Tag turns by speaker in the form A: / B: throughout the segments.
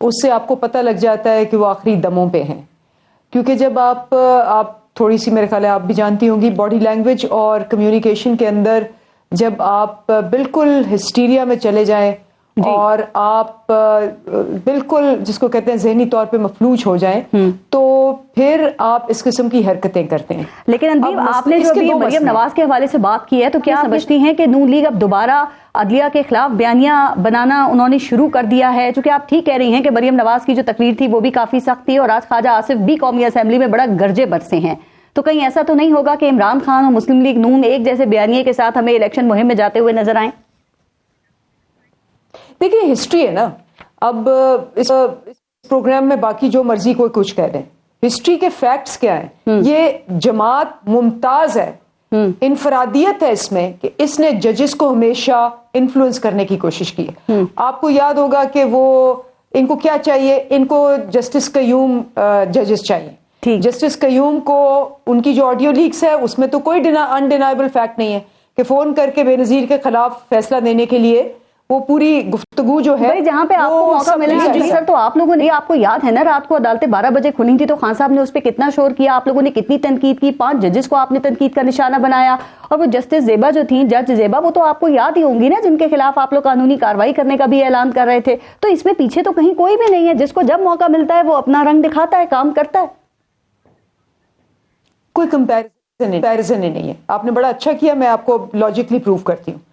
A: اس سے آپ کو پتہ لگ جاتا ہے کہ وہ آخری دموں پہ ہیں. کیونکہ جب آپ تھوڑی سی میرے خیال ہے آپ بھی جانتی ہوں گی باڈی لینگویج اور کمیونیکیشن کے اندر جب آپ بالکل ہسٹیریا میں چلے جائیں اور آپ بالکل جس کو کہتے ہیں ذہنی طور پہ مفلوج ہو جائیں تو پھر آپ اس قسم کی حرکتیں کرتے ہیں.
B: لیکن اندیب آپ نے جو ابھی مریم نواز کے حوالے سے بات کی ہے تو کیا سمجھتی ہیں کہ نون لیگ اب دوبارہ عدلیہ کے خلاف بیانیہ بنانا انہوں نے شروع کر دیا ہے؟ چونکہ آپ ٹھیک کہہ رہی ہیں کہ مریم نواز کی جو تقریر تھی وہ بھی کافی سخت تھی اور آج خواجہ آصف بھی قومی اسمبلی میں بڑا گرجے برسے ہیں. تو کہیں ایسا تو نہیں ہوگا کہ عمران خان اور مسلم لیگ نون ایک جیسے بیانیے کے ساتھ ہمیں الیکشن مہم میں جاتے ہوئے نظر آئیں؟
A: دیکھیے ہسٹری ہے نا. اب اس پروگرام میں باقی جو مرضی کوئی کچھ کہہ دیں, ہسٹری کے فیکٹس کیا ہیں؟ یہ جماعت ممتاز ہے, انفرادیت ہے اس میں کہ اس نے ججز کو ہمیشہ انفلوئنس کرنے کی کوشش کی ہے. آپ کو یاد ہوگا کہ وہ ان کو کیا چاہیے, ان کو جسٹس قیوم ججز چاہیے. جسٹس قیوم کو ان کی جو آڈیو لیکس ہے اس میں تو کوئی انڈینائبل فیکٹ نہیں ہے کہ فون کر کے بے نظیر کے خلاف فیصلہ دینے کے لیے وہ پوری گفتگو جو ہے
B: جہاں پہ آپ کو موقع ملا سر, تو آپ لوگوں نے, آپ کو یاد ہے نا رات کو عدالتیں 12 بجے کھلی تھی تو خان صاحب نے اس پہ کتنا شور کیا, آپ لوگوں نے کتنی تنقید کی, 5 ججز کو آپ نے تنقید کا نشانہ بنایا, اور وہ جسٹس زیبا جو تھیں, جج زیبا, وہ تو آپ کو یاد ہی ہوں گی نا جن کے خلاف آپ لوگ قانونی کارروائی کرنے کا بھی اعلان کر رہے تھے. تو اس میں پیچھے تو کہیں کوئی بھی نہیں ہے, جس کو جب موقع ملتا ہے وہ اپنا رنگ دکھاتا ہے, کام کرتا ہے.
A: کوئی کمپیریزن ہی نہیں ہے. آپ نے بڑا اچھا کیا, میں آپ کو لاجکلی پروف کرتی ہوں.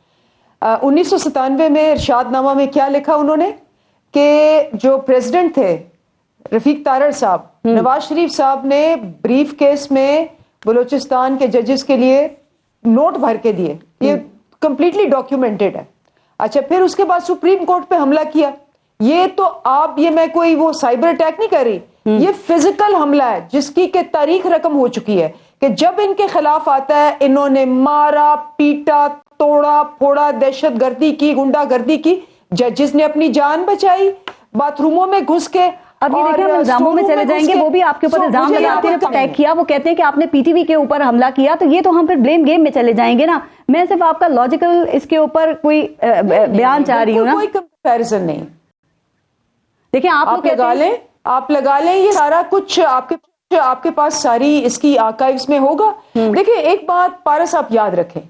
A: 1997 میں ارشاد نامہ میں کیا لکھا انہوں نے کہ جو پریزیڈنٹ تھے رفیق تارڑ صاحب, نواز شریف صاحب نے بریف کیس میں بلوچستان کے ججز کے لیے نوٹ بھر کے دیے. یہ کمپلیٹلی ڈاکیومنٹڈ ہے. اچھا, پھر اس کے بعد سپریم کورٹ پہ حملہ کیا. یہ تو آپ, یہ میں کوئی وہ سائبر اٹیک نہیں کر رہی, یہ فزیکل حملہ ہے جس کی کہ تاریخ رقم ہو چکی ہے کہ جب ان کے خلاف آتا ہے انہوں نے مارا, پیٹا, توڑا پھوڑا, دہشت گردی کی, گنڈا گردی کی. ججز نے اپنی جان بچائی باتھ روموں میں گھس کے.
B: اب یہ دیکھیں ہم الزاموں میں چلے جائیں گے, وہ بھی آپ کے اوپر الزام لگاتے ہیں اٹیک کیا, وہ کہتے ہیں کہ آپ نے پی ٹی وی کے اوپر حملہ کیا, تو یہ تو ہم پھر بلیم گیم میں چلے جائیں گے نا. میں صرف آپ کا لاجیکل اس کے اوپر کوئی بیان چاہ رہی ہوں نا.
A: کوئی کمپیریزن نہیں.
B: دیکھیں
A: آپ لگا لیں یہ سارا کچھ آپ کے پاس ساری اس کی آرکائیوز میں ہوگا. دیکھیں ایک بات پارس آپ یاد رکھیں,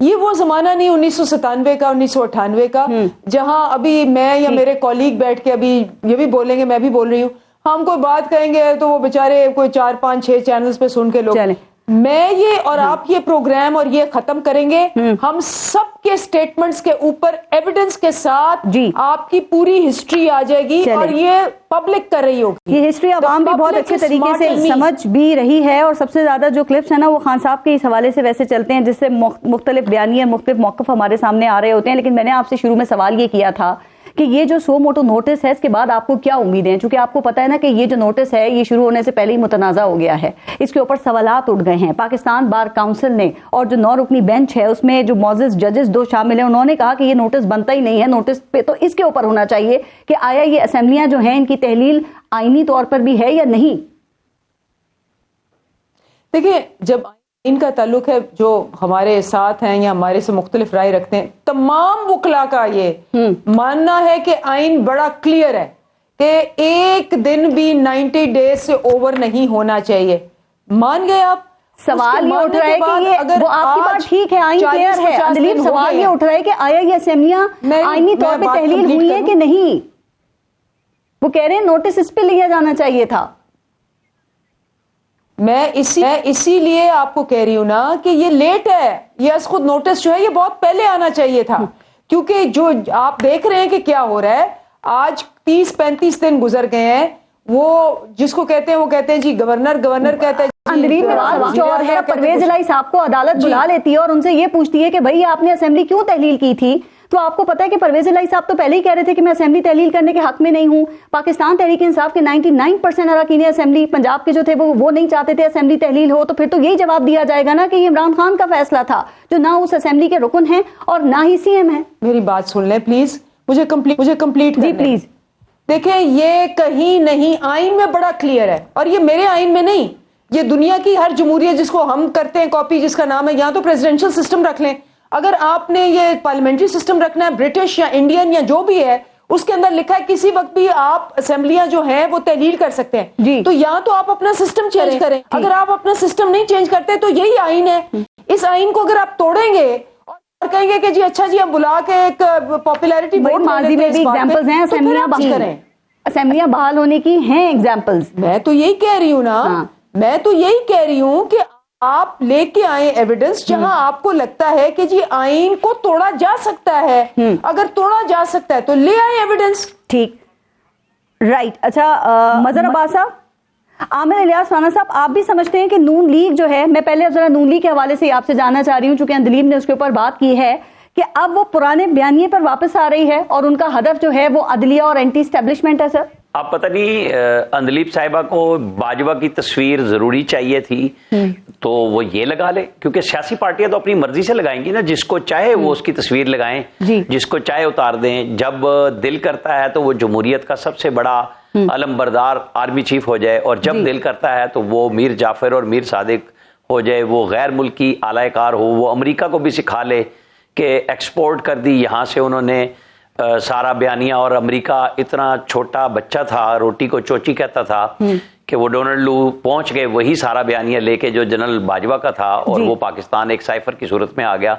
A: یہ وہ زمانہ نہیں 1997 کا 1998 کا جہاں ابھی میں یا میرے کولیگ بیٹھ کے ابھی یہ بھی بولیں گے, میں بھی بول رہی ہوں, ہم کوئی بات کہیں گے تو وہ بےچارے کوئی 4 5 6 چینلز پہ سن کے لوگ. میں یہ اور آپ یہ پروگرام اور یہ ختم کریں گے, ہم سب کے سٹیٹمنٹس کے اوپر ایویڈنس کے ساتھ آپ کی پوری ہسٹری آ جائے گی اور یہ پبلک کر رہی ہوگی.
B: یہ ہسٹری عوام بھی بہت اچھے طریقے سے سمجھ بھی رہی ہے, اور سب سے زیادہ جو کلپس ہیں نا وہ خان صاحب کے اس حوالے سے ویسے چلتے ہیں جس سے مختلف بیانیے, مختلف موقف ہمارے سامنے آ رہے ہوتے ہیں. لیکن میں نے آپ سے شروع میں سوال یہ کیا تھا کہ یہ جو سو موٹو نوٹس ہے اس کے بعد آپ کو کیا امیدیں ہیں, چونکہ آپ کو پتا ہے نا کہ یہ جو نوٹس ہے یہ شروع ہونے سے پہلے ہی متنازع ہو گیا ہے, اس کے اوپر سوالات اٹھ گئے ہیں. پاکستان بار کاؤنسل نے اور جو 9 رکنی بینچ ہے اس میں جو معزز ججز 2 شامل ہیں, انہوں نے کہا کہ یہ نوٹس بنتا ہی نہیں ہے, نوٹس پہ تو اس کے اوپر ہونا چاہیے کہ آیا یہ اسمبلیاں جو ہیں ان کی تحلیل آئینی طور پر بھی ہے یا نہیں.
A: دیکھیں جب ان کا تعلق ہے جو ہمارے ساتھ ہیں یا ہمارے سے مختلف رائے رکھتے ہیں, تمام وکلا کا یہ ماننا ہے کہ آئین بڑا کلیئر ہے کہ ایک دن بھی 90 ڈیز سے اوور نہیں ہونا چاہیے. مان گئے آپ؟
B: سوال یہ اٹھ رہا ہے کہ یہ وہ آپ کی بات ٹھیک ہے, آئین کلیئر ہے اندلیب, سوال یہ اٹھ رہا ہے کہ آیا یہ اسمبلیاں آئینی طور پہ تحلیل ہوئی ہیں کہ نہیں. وہ کہہ رہے ہیں نوٹس اس پہ لیا جانا چاہیے تھا.
A: میں اسی لیے آپ کو کہہ رہی ہوں نا کہ یہ لیٹ ہے, یہ از خود نوٹس جو ہے یہ بہت پہلے آنا چاہیے تھا, کیونکہ جو آپ دیکھ رہے ہیں کہ کیا ہو رہا ہے, آج 30-35 دن گزر گئے ہیں. وہ جس کو کہتے ہیں وہ کہتے ہیں جی گورنر کہتا ہے
B: اندرین نواز جو ہے پرویز الہی صاحب کو عدالت بلا لیتی ہے اور ان سے یہ پوچھتی ہے کہ بھائی آپ نے اسمبلی کیوں تحلیل کی تھی, تو آپ کو پتا ہے کہ پرویز الہی صاحب تو پہلے ہی کہہ رہے تھے کہ میں اسمبلی تحلیل کرنے کے حق میں نہیں ہوں. پاکستان تحریک انصاف کے 99% اراکین اسمبلی پنجاب کے جو تھے وہ نہیں چاہتے تھے اسمبلی تحلیل ہو, تو پھر تو یہی جواب دیا جائے گا نا کہ یہ عمران خان کا فیصلہ تھا جو نہ اس اسمبلی کے رکن ہیں اور نہ ہی سی ایم ہیں.
A: میری بات سن لیں پلیز, مجھے کمپلیٹ
B: جی پلیز.
A: دیکھیں یہ کہیں نہیں, آئین میں بڑا کلیئر ہے, اور یہ میرے آئین میں نہیں, یہ دنیا کی ہر جمہوریت جس کو ہم کرتے ہیں کاپی, جس کا نام ہے یا تو پریزیڈنشل سسٹم رکھ لیں, اگر آپ نے یہ پارلیمنٹری سسٹم رکھنا ہے برٹش یا انڈین یا جو بھی ہے اس کے اندر لکھا ہے کسی وقت بھی آپ اسمبلیاں جو ہیں وہ تحلیل کر سکتے ہیں.
B: جی.
A: تو یا تو آپ اپنا سسٹم چینج کریں. اگر آپ اپنا سسٹم نہیں چینج کرتے تو یہی آئین ہے. اس آئین کو اگر آپ توڑیں گے اور کہیں گے کہ جی اچھا جی اب بلا کے ایک پاپولیرٹی ووٹ
B: ماضی میں بھی ایگزامپلز ہیں اسمبلیاں بحال ہونے کی ہیں ایگزامپلز.
A: میں تو یہی کہہ رہی ہوں نا, میں تو یہی کہہ رہی ہوں کہ آپ لے کے آئیں ایویڈنس جہاں آپ کو لگتا ہے کہ جی آئین کو توڑا جا سکتا ہے. اگر توڑا جا سکتا ہے تو لے آئیں ایویڈنس.
B: ٹھیک, رائٹ. اچھا مظہر عباس صاحب, عامر الیاس رانا صاحب, آپ بھی سمجھتے ہیں کہ نون لیگ جو ہے, میں پہلے ذرا نون لیگ کے حوالے سے آپ سے جاننا چاہ رہی ہوں چونکہ اندلیب نے اس کے اوپر بات کی ہے کہ اب وہ پرانے بیانیے پر واپس آ رہی ہے اور ان کا ہدف جو ہے وہ عدلیہ اور اینٹی اسٹیبلشمنٹ ہے. سر
C: اب پتہ نہیں اندلیب صاحبہ کو باجوہ کی تصویر ضروری چاہیے تھی تو وہ یہ لگا لے, کیونکہ سیاسی پارٹیاں تو اپنی مرضی سے لگائیں گی نا, جس کو چاہے وہ اس کی تصویر لگائیں, جس کو چاہے اتار دیں. جب دل کرتا ہے تو وہ جمہوریت کا سب سے بڑا علم بردار آرمی چیف ہو جائے, اور جب دل کرتا ہے تو وہ میر جعفر اور میر صادق ہو جائے, وہ غیر ملکی اعلی کار ہو, وہ امریکہ کو بھی سکھا لے کہ ایکسپورٹ کر دی یہاں سے انہوں نے سارا بیانیہ, اور امریکہ اتنا چھوٹا بچہ تھا, روٹی کو چوچی کہتا تھا, کہ وہ ڈونلڈ لو پہنچ گئے وہی سارا بیانیہ لے کے جو جنرل باجوہ کا تھا, اور وہ پاکستان ایک سائفر کی صورت میں آ گیا,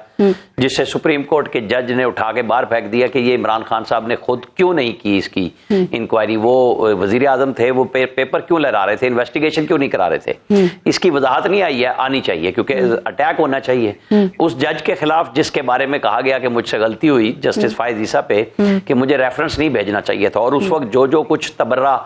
C: جس سے سپریم کورٹ کے جج نے اٹھا کے باہر پھینک دیا کہ یہ عمران خان صاحب نے خود کیوں نہیں کی اس کی انکوائری. وہ وزیر اعظم تھے, وہ پیپر کیوں لہرا رہے تھے, انویسٹیگیشن کیوں نہیں کرا رہے تھے. اس کی وضاحت نہیں آئی ہے, آنی چاہیے, کیونکہ اٹیک ہونا چاہیے اس جج کے خلاف جس کے بارے میں کہا گیا کہ مجھ سے غلطی ہوئی جسٹس فائز عیسیٰ پہ, کہ مجھے ریفرنس نہیں بھیجنا چاہیے تھا. اور اس وقت جو کچھ تبرہ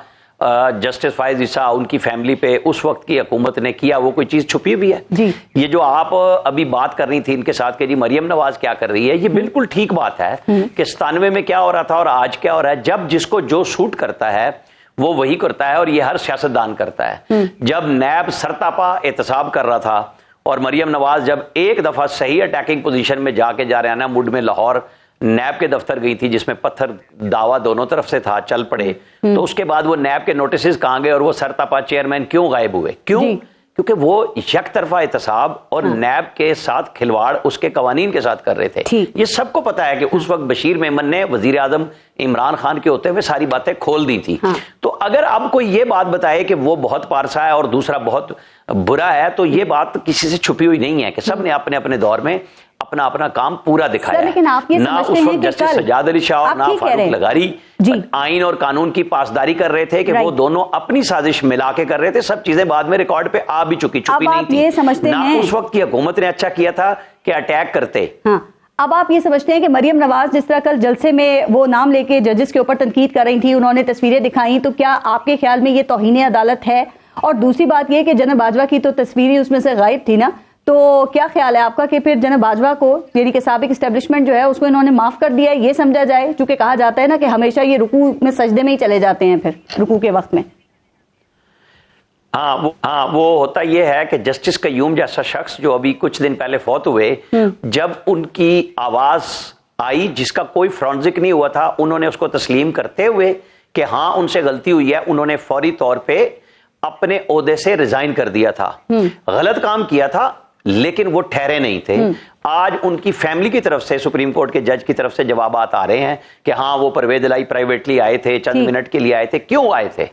C: جسٹس فائز عیسیٰ ان کی فیملی پہ اس وقت کی حکومت نے کیا, وہ کوئی چیز چھپی ہوئی ہے. یہ جو آپ ابھی بات کر رہی تھی ان کے ساتھ کہ جی مریم نواز کیا کر رہی ہے, یہ بالکل ٹھیک بات ہے کہ 97 میں کیا ہو رہا تھا اور آج کیا ہو رہا ہے. جب جس کو جو سوٹ کرتا ہے وہ وہی کرتا ہے, اور یہ ہر سیاستدان کرتا ہے. جب نیب سرتاپا احتساب کر رہا تھا اور مریم نواز جب ایک دفعہ صحیح اٹیکنگ پوزیشن میں جا کے جارحانہ موڈ میں لاہور نیب کے دفتر گئی تھی, جس میں پتھر دعویٰ دونوں طرف سے تھا, چل پڑے, تو اس کے بعد وہ نیب کے نوٹسز کہاں گئے اور وہ سرتاپا چیئرمین کیوں غائب ہوئے؟ کیوں؟ کیونکہ وہ یک طرفہ احتساب اور نیب کے ساتھ کھلواڑ اس کے قوانین کے ساتھ کر رہے تھے. یہ سب کو پتا ہے کہ اس وقت بشیر میمن نے وزیر اعظم عمران خان کے ہوتے ہوئے ساری باتیں کھول دی تھی. تو اگر اب کوئی یہ بات بتائے کہ وہ بہت پارسا ہے اور دوسرا بہت برا ہے, تو یہ بات کسی سے چھپی ہوئی نہیں ہے کہ سب نے اپنے اپنے دور میں اپنا اپنا کام پورا دکھایا.
B: لیکن آپ یہ
C: نہ اس وقت جسٹس سجاد علی شاہ اور نہ فاروق لغاری آئین اور قانون کی پاسداری کر رہے تھے کہ وہ دونوں اپنی سازش ملا کے کر رہے تھے. سب چیزیں بعد میں ریکارڈ پہ آ بھی چھپی نہیں تھی. نہ اس وقت کی حکومت نے اچھا کیا تھا کہ اٹیک کرتے.
B: اب آپ یہ سمجھتے ہیں کہ مریم نواز جس طرح کل جلسے میں وہ نام لے کے ججز کے اوپر تنقید کر رہی تھی, انہوں نے تصویریں دکھائیں, تو کیا آپ کے خیال میں یہ توہین عدالت ہے؟ اور دوسری بات یہ کہ جنرل باجوہ کی تو تصویریں اس میں سے غائب تھی نا, تو کیا خیال ہے آپ کا کہ پھر جنرل باجوہ کو, یعنی کہ سابق اسٹیبلشمنٹ جو ہے اس کو انہوں نے معاف کر دیا, یہ سمجھا جائے, چونکہ کہا جاتا ہے نا کہ ہمیشہ یہ رکوع میں سجدے میں ہی چلے جاتے ہیں پھر رکوع کے وقت میں.
C: ہاں وہ ہوتا یہ ہے کہ جسٹس قیوم جیسا شخص جو ابھی کچھ دن پہلے فوت ہوئے, جب ان کی آواز آئی جس کا کوئی فرانزک نہیں ہوا تھا, انہوں نے اس کو تسلیم کرتے ہوئے کہ ہاں ان سے غلطی ہوئی ہے, انہوں نے فوری طور پہ اپنے عہدے سے ریزائن کر دیا تھا. غلط کام کیا تھا لیکن وہ ٹھہرے نہیں تھے. آج ان کی فیملی کی طرف سے, سپریم کورٹ کے جج کی طرف سے جوابات آ رہے ہیں کہ ہاں وہ پرویز الہی پرائیویٹلی آئے تھے, چند منٹ کے لیے آئے تھے. کیوں آئے تھے,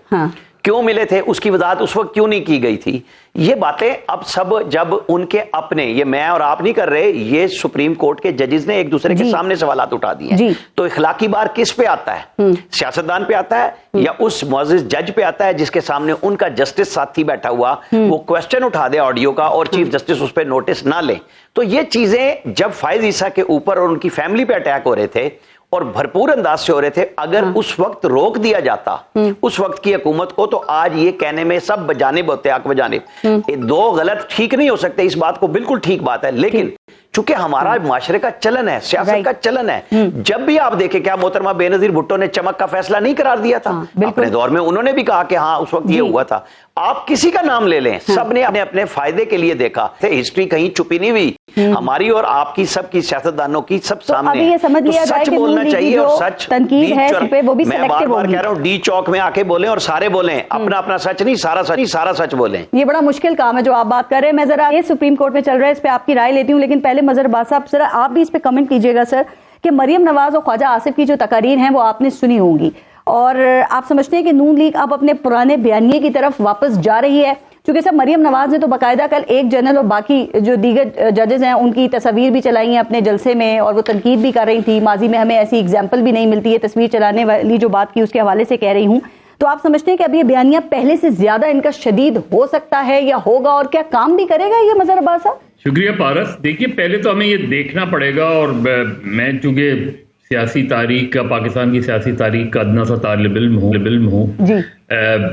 C: کیوں ملے تھے, اس کی وضاحت اس وقت کیوں نہیں کی گئی تھی. یہ باتیں اب سب جب ان کے اپنے, یہ میں اور آپ نہیں کر رہے, یہ سپریم کورٹ کے ججز نے ایک دوسرے کے سامنے سوالات اٹھا دیے ہیں. تو اخلاقی بار کس پہ آتا ہے؟ سیاستدان پہ آتا ہے یا اس معزز جج پہ آتا ہے جس کے سامنے ان کا جسٹس ساتھی بیٹھا ہوا وہ کوشچن اٹھا دے آڈیو کا اور چیف جسٹس اس پہ نوٹس نہ لے. تو یہ چیزیں جب فائز عیسیٰ کے اوپر اور ان کی فیملی پہ اٹیک ہو رہے تھے اور بھرپور انداز سے ہو رہے تھے, اگر اس وقت روک دیا جاتا اس وقت کی حکومت کو, تو آج یہ کہنے میں سب بجانب ہوتے, حق بجانب. دو غلط ٹھیک نہیں ہو سکتے, اس بات کو بالکل ٹھیک بات ہے, لیکن چونکہ ہمارا معاشرے کا چلن ہے, سیاست کا چلن ہے. جب بھی آپ دیکھیں, کیا محترمہ بے نظیر بھٹو نے چمک کا فیصلہ نہیں قرار دیا تھا اپنے دور میں؟ انہوں نے بھی کہا کہ ہاں اس وقت یہ ہوا تھا. آپ کسی کا نام لے لیں, سب نے اپنے فائدے کے لیے دیکھا. ہسٹری کہیں چھپی نہیں ہوئی, ہماری اور آپ کی, سب کی, سیاستدانوں کی, سب سامنے ہے. سچ بولنا چاہیے, اور سچ میں بار بار کہہ رہا ہوں, ڈی چوک میں آ کے بولیں اور سارے بولیں, اپنا اپنا سچ نہیں, سارا سچ بولیں.
B: یہ بڑا مشکل کام ہے جو آپ بات کر رہے ہیں. میں ذرا یہ سپریم کورٹ میں چل رہا ہے, اس پہ آپ کی رائے لیتی ہوں, لیکن پہلے مظہر عباس صاحب ذرا آپ بھی اس پہ کمنٹ کیجیے گا سر, کہ مریم نواز اور خواجہ آصف کی جو تقاریر ہیں وہ آپ نے سنی ہوں گی, اور آپ سمجھتے ہیں کہ نون لیگ اب اپنے پرانے بیانیے کی طرف واپس جا رہی ہے؟ چونکہ سب مریم نواز نے تو باقاعدہ کل ایک جنرل اور باقی جو دیگر ججز ہیں ان کی تصاویر بھی چلائی ہیں اپنے جلسے میں, اور وہ تنقید بھی کر رہی تھی. ماضی میں ہمیں ایسی اگزامپل بھی نہیں ملتی ہے, تصویر چلانے والی جو بات کی اس کے حوالے سے کہہ رہی ہوں. تو آپ سمجھتے ہیں کہ اب یہ بیانیہ پہلے سے زیادہ ان کا شدید ہو سکتا ہے یا ہوگا, اور کیا کام بھی کرے گا یہ مظہر عباس صاحب؟
D: شکریہ پارس. دیکھیے پہلے تو ہمیں یہ دیکھنا پڑے گا, اور میں چونکہ سیاسی تاریخ کا, پاکستان کی سیاسی تاریخ کا ادنا سا طالب علم ہوں
B: جی,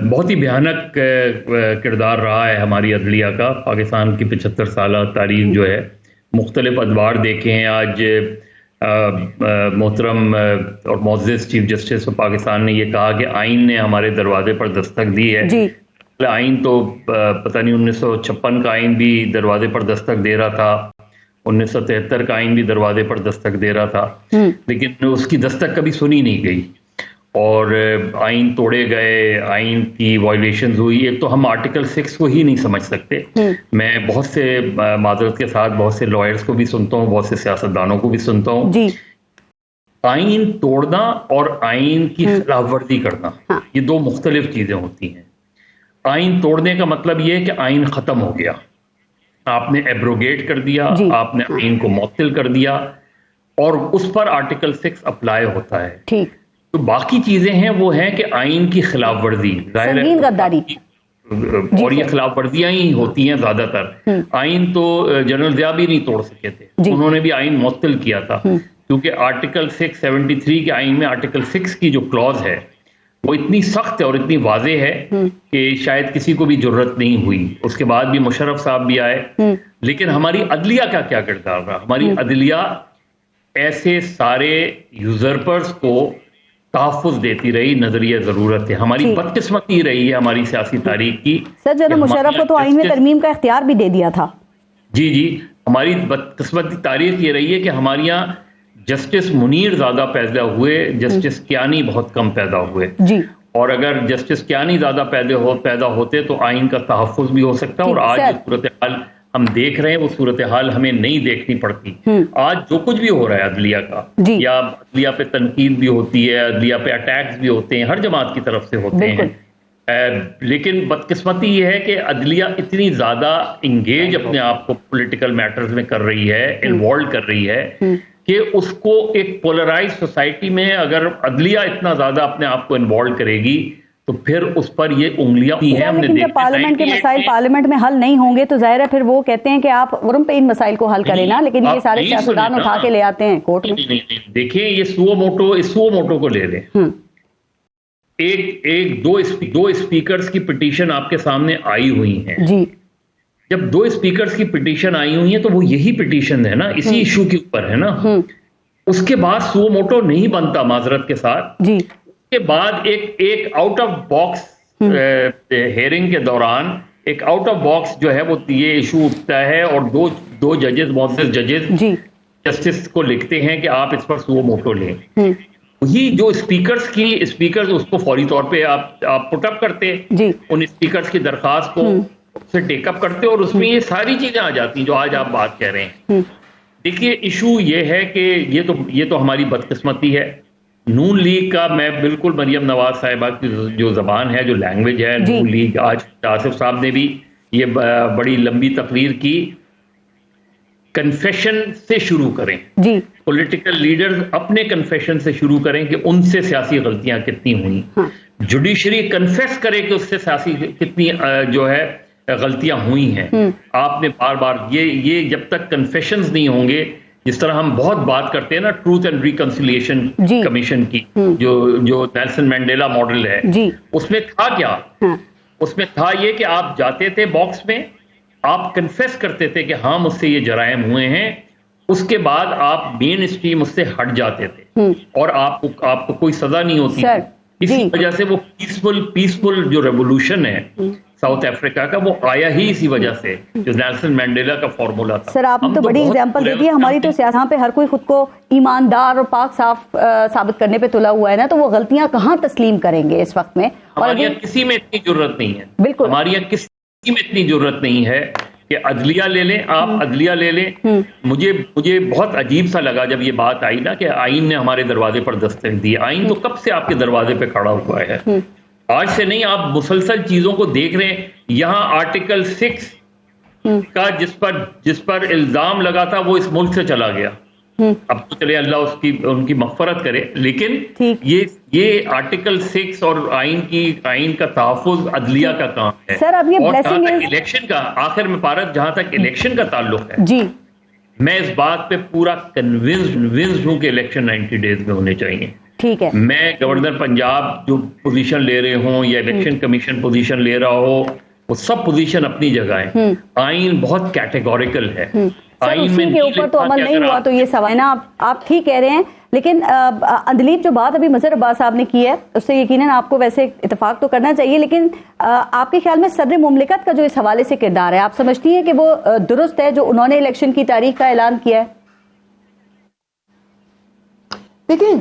D: بہت ہی بھیانک کردار رہا ہے ہماری عدلیہ کا. پاکستان کی 75 سالہ تاریخ جو ہے, مختلف ادوار دیکھے ہیں. آج محترم اور معزز چیف جسٹس آف پاکستان نے یہ کہا کہ آئین نے ہمارے دروازے پر دستک دی ہے.
B: جی,
D: آئین تو پتہ نہیں 1956 کا آئین بھی دروازے پر دستک دے رہا تھا, 1973 کا آئین بھی دروازے پر دستک دے رہا تھا, لیکن اس کی دستک کبھی سنی نہیں گئی اور آئین توڑے گئے, آئین کی وائلیشنز ہوئی. ایک تو ہم آرٹیکل 6 کو ہی نہیں سمجھ سکتے. میں بہت سے معذرت کے ساتھ بہت سے لائرز کو بھی سنتا ہوں, بہت سے سیاستدانوں کو بھی سنتا ہوں. آئین توڑنا اور آئین کی خلاف ورزی کرنا یہ دو مختلف چیزیں ہوتی ہیں. آئین توڑنے کا مطلب یہ ہے کہ آئین ختم ہو گیا, آپ نے ایبروگیٹ کر دیا, آپ نے آئین کو معطل کر دیا, اور اس پر آرٹیکل 6 اپلائی ہوتا ہے.
B: ٹھیک.
D: تو باقی چیزیں ہیں وہ ہیں کہ آئین کی خلاف ورزی,
B: سنگین غداری,
D: اور یہ خلاف ورزیاں ہی ہوتی ہیں زیادہ تر. آئین تو جنرل ضیاء بھی نہیں توڑ سکے تھے, انہوں نے بھی آئین معطل کیا تھا, کیونکہ آرٹیکل 673 کے آئین میں آرٹیکل 6 کی جو کلوز ہے وہ اتنی سخت ہے اور اتنی واضح ہے کہ شاید کسی کو بھی جرت نہیں ہوئی. اس کے بعد بھی مشرف صاحب بھی آئے, لیکن ہماری عدلیہ کا کیا کردار رہا؟ ہماری عدلیہ ایسے سارے یوزرپرز کو تحفظ دیتی رہی, نظریہ ضرورت ہے. ہماری بدقسمتی رہی ہے ہماری سیاسی تاریخ کی.
B: سر جناب مشرف کو تو آئین میں ترمیم کا اختیار بھی دے دیا تھا.
D: جی, ہماری بدقسمتی تاریخ یہ رہی ہے کہ ہمارے یہاں جسٹس منیر زیادہ پیدا ہوئے, جسٹس کیانی بہت کم پیدا ہوئے.
B: جی,
D: اور اگر جسٹس کیانی زیادہ پیدا ہوتے تو آئین کا تحفظ بھی ہو سکتا. اور آج جو صورتحال ہم دیکھ رہے ہیں وہ صورتحال ہمیں نہیں دیکھنی پڑتی. آج جو کچھ بھی ہو رہا ہے عدلیہ کا, یا عدلیہ پہ تنقید بھی ہوتی ہے, عدلیہ پہ اٹیکس بھی ہوتے ہیں, ہر جماعت کی طرف سے ہوتے ہیں, لیکن بدقسمتی یہ ہے کہ عدلیہ اتنی زیادہ انگیج اپنے آپ کو پولیٹیکل میٹرز میں کر رہی ہے, انوالو کر رہی ہے, کہ اس کو ایک پولرائز سوسائٹی میں اگر عدلیہ اتنا زیادہ اپنے آپ کو انوالو کرے گی تو پھر اس پر یہ انگلیاں ہی ہیں. ہم نے دیکھا
B: پارلیمنٹ کے مسائل پارلیمنٹ میں حل نہیں ہوں گے تو ظاہر ہے پھر وہ کہتے ہیں کہ آپ ورم پہ ان مسائل کو حل کریں نا, لیکن یہ سارے سیاستدان اٹھا کے لے آتے ہیں کورٹ میں.
D: دیکھیں یہ سو موٹو کو لے لیں, دو اسپیکرز کی پٹیشن آپ کے سامنے آئی ہوئی ہیں.
B: جی,
D: جب دو اسپیکرز کی پٹیشن آئی ہوئی ہیں تو وہ یہی پٹیشن ہے نا, اسی ایشو کے اوپر ہے نا. اس کے بعد سو موٹو نہیں بنتا معذرت کے ساتھ.
B: جی,
D: اس کے بعد ایک آؤٹ آف باکس ہیئرنگ کے دوران ایک آؤٹ آف باکس جو ہے وہ یہ ایشو اٹھتا ہے, اور دو ججز, معزز ججز جسٹس کو لکھتے ہیں کہ آپ اس پر سو موٹو لیں. وہی جو اسپیکرز اس کو فوری طور پہ آپ پٹ اپ کرتے, ان اسپیکرز کی درخواست کو سے ٹیک اپ کرتے, اور اس میں یہ ساری چیزیں آ جاتی ہیں جو آج آپ بات کہہ رہے ہیں. دیکھیے ایشو یہ ہے کہ یہ تو ہماری بدقسمتی ہے. نون لیگ کا, میں بالکل مریم نواز صاحبہ کی جو زبان ہے, جو لینگویج ہے, نون لیگ, آج آصف صاحب نے بھی یہ بڑی لمبی تقریر کی, کنفیشن سے شروع کریں. پولیٹیکل لیڈرز اپنے کنفیشن سے شروع کریں کہ ان سے سیاسی غلطیاں کتنی ہوئیں. جوڈیشری کنفیس کرے کہ اس سے سیاسی کتنی جو ہے غلطیاں ہوئی ہیں. آپ نے بار بار یہ جب تک کنفیشنز نہیں ہوں گے, جس طرح ہم بہت بات کرتے ہیں نا ٹروتھ اینڈ ریکنسیلیشن کمیشن کی, جو نیلسن مینڈیلا ماڈل ہے, اس میں تھا کیا؟ اس میں تھا یہ کہ آپ جاتے تھے باکس میں, آپ کنفیس کرتے تھے کہ ہاں مجھ سے یہ جرائم ہوئے ہیں, اس کے بعد آپ مین اسٹریم اس سے ہٹ جاتے تھے اور آپ کو کوئی سزا نہیں ہوتی تھی. اسی وجہ سے وہ پیسفل جو ریولوشن ہے ساؤتھ افریقہ کا, وہ آیا ہی اسی وجہ سے, جو نیلسن مینڈیلا کا فارمولا تھا.
B: سر آپ نے تو بڑی ایگزامپل دے دی. ہماری تو سیاستوں پہ ہر کوئی خود کو ایماندار اور پاک صاف ثابت کرنے پہ تلا ہوا ہے نا, تو وہ غلطیاں کہاں تسلیم کریں گے اس وقت میں؟
D: ہمارے یہاں کسی میں اتنی ضرورت نہیں ہے.
B: بالکل,
D: ہمارے یہاں کسی میں اتنی ضرورت نہیں ہے کہ عدلیہ لے لیں آپ، عدلیہ لے لیں. مجھے بہت عجیب سا لگا جب یہ بات آئی نا کہ آئین نے ہمارے دروازے پر دستک دی. آئین تو کب سے آپ کے دروازے پہ کھڑا ہوا ہے، آج سے نہیں. آپ مسلسل چیزوں کو دیکھ رہے ہیں. یہاں آرٹیکل 6 کا جس پر الزام لگا تھا وہ اس ملک سے چلا گیا. اب تو چلے اللہ ان کی مغفرت کرے، لیکن یہ آرٹیکل 6 اور آئین کا تحفظ عدلیہ کا کام ہے.
B: سر اب یہ
D: اور جہاں تک الیکشن کا، آخر میں پارس، جہاں تک الیکشن کا تعلق ہے،
B: جی
D: میں اس بات پہ پورا کنونسڈ ہوں کہ الیکشن 90 ڈیز میں ہونے چاہیے.
B: ٹھیک ہے.
D: میں گورنر پنجاب جو پوزیشن لے رہے ہوں یا الیکشن کمیشن پوزیشن لے رہا ہو، وہ سب پوزیشن اپنی جگہ ہے. آئین بہت کیٹیگوریکل ہے.
B: اسی کے اوپر تو عمل نہیں ہوا تو یہ سوال نا آپ ٹھیک کہہ رہے ہیں، لیکن اندلیب جو بات ابھی مظہر عباس صاحب نے کی ہے اس سے یقیناً آپ کو ویسے اتفاق تو کرنا چاہیے، لیکن آپ کے خیال میں صدر مملکت کا جو اس حوالے سے کردار ہے، آپ سمجھتی ہیں کہ وہ درست ہے جو انہوں نے الیکشن کی تاریخ کا اعلان کیا ہے؟
A: دیکھیں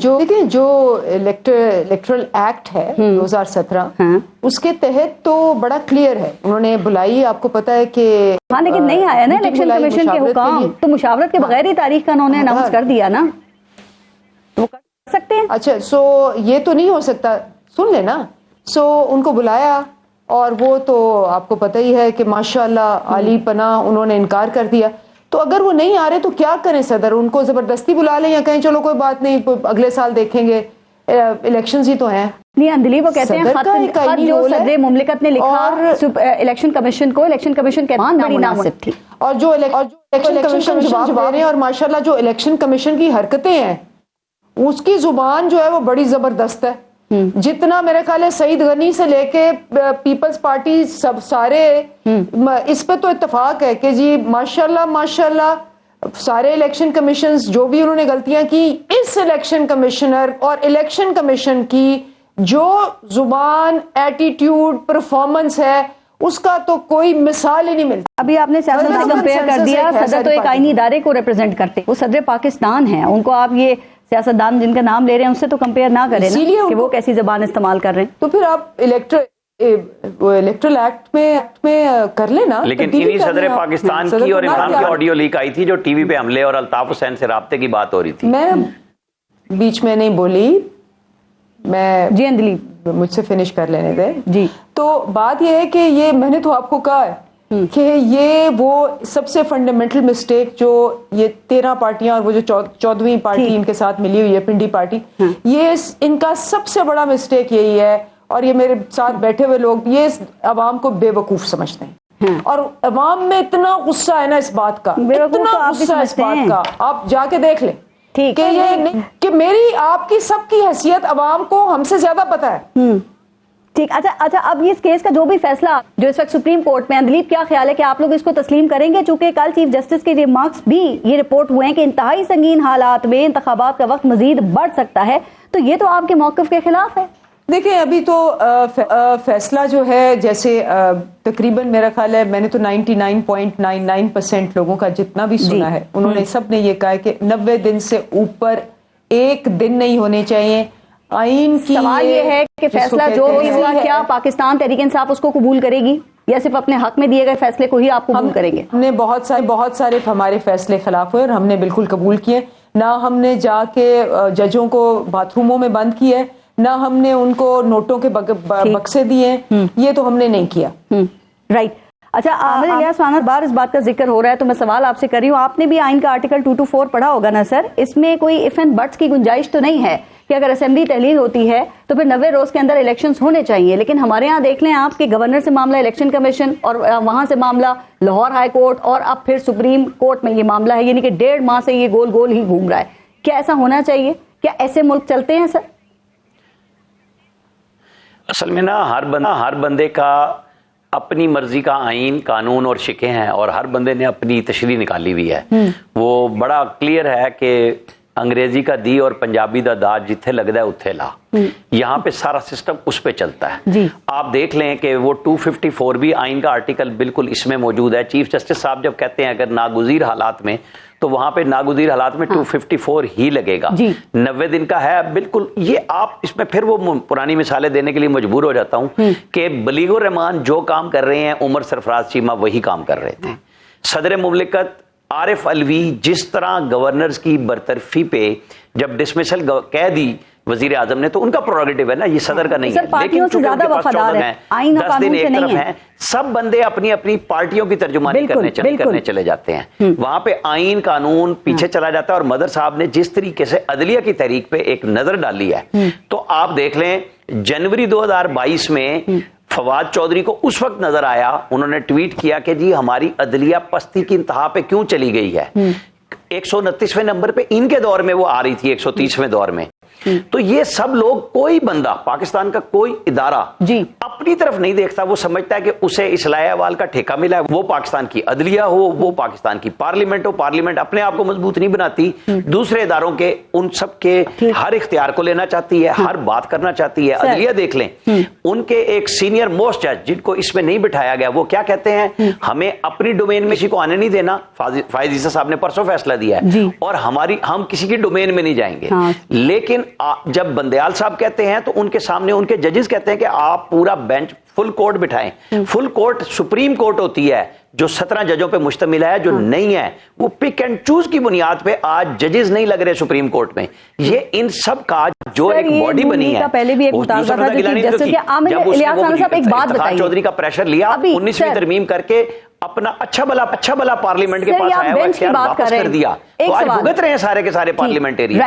A: جو الیکٹرل ایکٹ ہے 2017 اس کے تحت تو بڑا کلیئر ہے. انہوں نے بلائی، آپ کو پتا ہے کہ
B: ہاں، لیکن نہیں آیا نا الیکشن کمیشن کے حکام، تو مشاورت کے بغیر ہی تاریخ کا انہوں نے اناؤنس کر دیا نا، وہ کر سکتے ہیں.
A: اچھا یہ تو نہیں ہو سکتا، سن لے نا. ان کو بلایا اور وہ تو آپ کو پتہ ہی ہے کہ ماشاءاللہ عالی پناہ انہوں نے انکار کر دیا. تو اگر وہ نہیں آ رہے تو کیا کریں صدر؟ ان کو زبردستی بلا لیں یا کہیں چلو کوئی بات نہیں اگلے سال دیکھیں گے، الیکشنز ہی تو ہیں.
B: نہیں اندلیب وہ کہتے ہیں خط جو صدر مملکت نے لکھا الیکشن کمیشن کو، الیکشن کمیشن کے بڑی نامناسب تھی، اور جو الیکشن کمیشن جواب دے رہے ہیں، اور ماشاءاللہ جو الیکشن کمیشن کی حرکتیں ہیں اس کی زبان جو ہے وہ بڑی زبردست ہے. جتنا میرے خیال ہے سعید غنی سے لے کے پیپلز پارٹی سب سارے اس پہ تو اتفاق ہے کہ جی ماشاءاللہ سارے الیکشن کمیشنز جو بھی انہوں نے غلطیاں کی، اس الیکشن کمیشنر اور الیکشن کمیشن کی جو زبان، ایٹیٹیوڈ، پرفارمنس ہے اس کا تو کوئی مثال ہی نہیں ملتی. ابھی آپ نے سیاست سے کمپیئر کر دیا، صدر تو ایک آئینی ادارے کو ریپرزینٹ کرتے، وہ صدر پاکستان ہیں، ان کو آپ یہ سیاستدان جن کا نام لے رہے ہیں ان سے تو کمپیئر نہ کریں کہ وہ کیسی زبان استعمال کر رہے ہیں.
A: تو پھر آپ الیکٹرل ایکٹ میں کر لینا.
C: لیکن انہی صدر پاکستان کی اور عمران کی آڈیو لیک آئی تھی جو ٹی وی پہ حملے اور الطاف حسین سے رابطے کی بات ہو رہی تھی.
A: میں بیچ میں نہیں بولی، میں
B: جی اندلیب
A: مجھ سے فنش کر لینے دیں.
B: جی
A: تو بات یہ ہے کہ یہ میں نے تو آپ کو کہا ہے کہ یہ وہ سب سے فنڈامنٹل مسٹیک جو یہ 13 پارٹیاں اور وہ جو 14ویں پارٹی ان کے ساتھ ملی ہوئی ہے پنڈی پارٹی، یہ ان کا سب سے بڑا مسٹیک یہی ہے. اور یہ میرے ساتھ بیٹھے ہوئے لوگ یہ عوام کو بے وقوف سمجھتے ہیں، اور عوام میں اتنا غصہ ہے نا اس بات کا، اتنا غصہ اس بات کا، آپ جا کے دیکھ لیں کہ میری آپ کی سب کی حیثیت عوام کو ہم سے زیادہ پتہ ہے.
B: ٹھیک. اچھا اب اس کیس کا جو بھی فیصلہ جو اس وقت سپریم کورٹ میں، اندلیب کیا خیال ہے کہ آپ لوگ اس کو تسلیم کریں گے؟ چونکہ کل چیف جسٹس کے ریمارکس بھی یہ رپورٹ ہوئے ہیں کہ انتہائی سنگین حالات میں انتخابات کا وقت مزید بڑھ سکتا ہے، تو یہ تو آپ کے موقف کے خلاف ہے.
A: دیکھیں ابھی تو فیصلہ جو ہے جیسے تقریباً میرا خیال ہے میں نے تو 99.99% لوگوں کا جتنا بھی سنا ہے انہوں نے سب نے یہ کہا ہے کہ 90 دن سے اوپر ایک دن نہیں ہونے چاہیے. آئین کی
B: سوال یہ ہے کہ فیصلہ جو بھی ہوا کیا پاکستان تحریک انصاف اس کو قبول کرے گی یا صرف اپنے حق میں دیے گئے فیصلے کو ہی آپ قبول کریں گے؟
A: ہم نے بہت سارے ہمارے فیصلے خلاف ہوئے اور ہم نے بالکل قبول کیے. نہ ہم نے جا کے ججوں کو باتھ روموں میں بند کیا ہے، نہ ہم نے ان کو نوٹوں کے بکسے دیے، یہ تو ہم نے نہیں کیا.
B: رائٹ. اچھا عامر الیاس فانر، بار اس بات کا ذکر ہو رہا ہے تو میں سوال آپ سے کر رہی ہوں، آپ نے بھی آئین کا آرٹیکل 224 پڑھا ہوگا نا سر؟ اس میں کوئی اف اینڈ بٹس کی گنجائش تو نہیں ہے کہ اگر اسمبلی تحلیل ہوتی ہے تو پھر 90 روز کے اندر الیکشنز ہونے چاہیے، لیکن ہمارے ہاں دیکھ لیں آپ کہ گورنر سے معاملہ الیکشن کمیشن اور وہاں سے معاملہ لاہور ہائی کورٹ اور اب پھر سپریم کورٹ میں یہ معاملہ ہے، یعنی کہ 1.5 ماہ سے یہ گول گول ہی گھوم رہا ہے. کیا ایسا ہونا چاہیے؟ کیا ایسے ملک چلتے ہیں سر؟
C: اصل میں نا ہر بندے کا اپنی مرضی کا آئین، قانون اور شکیں ہیں، اور ہر بندے نے اپنی تشریح نکالی ہوئی ہے. وہ بڑا کلیئر ہے کہ انگریزی کا دی اور پنجابی دا دا جتھے لگتا ہے اتھے لا. یہاں پہ سارا سسٹم اس پہ چلتا ہے. آپ دیکھ لیں کہ وہ 254 بھی آئین کا آرٹیکل بالکل اس میں موجود ہے. چیف جسٹس صاحب جب کہتے ہیں اگر ناگزیر حالات میں، تو وہاں پہ ناگزیر حالات میں 254 ہی لگے گا. 90 دن کا ہے بالکل. یہ آپ اس میں پھر وہ پرانی مثالیں دینے کے لیے مجبور ہو جاتا ہوں کہ بلیغ الرحمان جو کام کر رہے ہیں عمر سرفراز چیمہ وہی کام کر رہے تھے. صدر مملکت عارف علوی جس طرح گورنرز کی برطرفی پہ جب ڈسمسل کہہ دی وزیر اعظم نے، تو ان کا پروگیٹو ہے نا، یہ صدر کا نہیں ہے.
B: پارٹیوں سے زیادہ وفادار ہے، آئین و قانون سے نہیں ہے.
C: سب بندے اپنی اپنی پارٹیوں کی ترجمانی کرنے چلے جاتے ہیں. وہاں پہ آئین قانون پیچھے چلا جاتا ہے. اور مدر صاحب نے جس طریقے سے عدلیہ کی تحریک پہ ایک نظر ڈالی ہے، تو آپ دیکھ لیں جنوری 2022 میں فواد چودھری کو اس وقت نظر آیا، انہوں نے ٹویٹ کیا کہ جی ہماری عدلیہ پستی کی انتہا پہ کیوں چلی گئی ہے. 129ویں نمبر پہ ان کے دور میں وہ آ رہی تھی، 130ویں دور میں. تو یہ سب لوگ، کوئی بندہ پاکستان کا کوئی ادارہ اپنی طرف نہیں دیکھتا. وہ سمجھتا ہے کہ اسے اصلاح احوال کا ٹھیکہ ملا ہے. وہ پاکستان کی عدلیہ ہو، وہ پاکستان کی پارلیمنٹ ہو، پارلیمنٹ اپنے آپ کو مضبوط نہیں بناتی، دوسرے اداروں کے ان سب کے ہر اختیار کو لینا چاہتی ہے، ہر بات کرنا چاہتی ہے. عدلیہ دیکھ لیں، ان کے ایک سینئر موسٹ جج جن کو اس میں نہیں بٹھایا گیا، وہ کیا کہتے ہیں، ہمیں اپنی ڈومین میں کسی کو آنے نہیں دینا. فائز عیسیٰ صاحب نے پرسوں فیصلہ دیا ہے، اور ہم کسی کی ڈومین میں نہیں جائیں گے. لیکن جب بندیال صاحب کہتے ہیں تو ان کے سامنے ان کے ججز کہتے ہیں کہ آپ پورا بینچ فل کورٹ بٹھائیں. فل کورٹ سپریم کورٹ ہوتی ہے جو 17 ججوں پہ مشتمل ہے، جو نہیں ہے وہ پک اینڈ چوز کی بنیاد پہ آج ججز نہیں لگ رہے سپریم کورٹ میں. یہ ان سب کا جو ایک باڈی بنی ہے،
B: پہلے بھی ایک مطالبہ تھا
C: جب اس چودھری کا پریشر لیا 19ویں ترمیم کر کے اپنا اچھا بلا پارلیمنٹ کے پاس آیا، وہ اختیار واپس کر دیا، تو آج بھگت رہے ہیں سارے کے سارے پارلیمنٹری.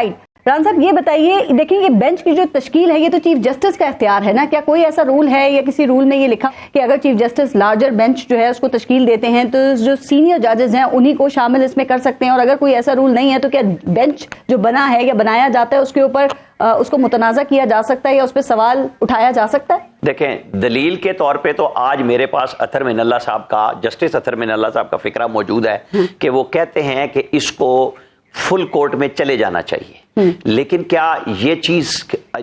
B: ران صاحب یہ بتائیے، دیکھیں یہ بینچ کی جو تشکیل ہے یہ تو چیف جسٹس کا اختیار ہے نا، کیا کوئی ایسا رول ہے یا کسی رول میں یہ لکھا کہ اگر چیف جسٹس لارجر بینچ جو ہے اس کو تشکیل دیتے ہیں تو جو سینئر ججز ہیں انہی کو شامل اس میں کر سکتے ہیں؟ اور اگر کوئی ایسا رول نہیں ہے تو کیا بینچ جو بنا ہے یا بنایا جاتا ہے اس کے اوپر اس کو متنازع کیا جا سکتا ہے یا اس پہ سوال اٹھایا جا سکتا ہے؟
C: دیکھیں دلیل کے طور پہ تو آج میرے پاس اطہر من اللہ صاحب کا، جسٹس اطہر من اللہ صاحب کا فکرہ موجود ہے کہ وہ کہتے ہیں کہ اس کو فل کورٹ میں چلے جانا چاہیے. لیکن کیا یہ چیز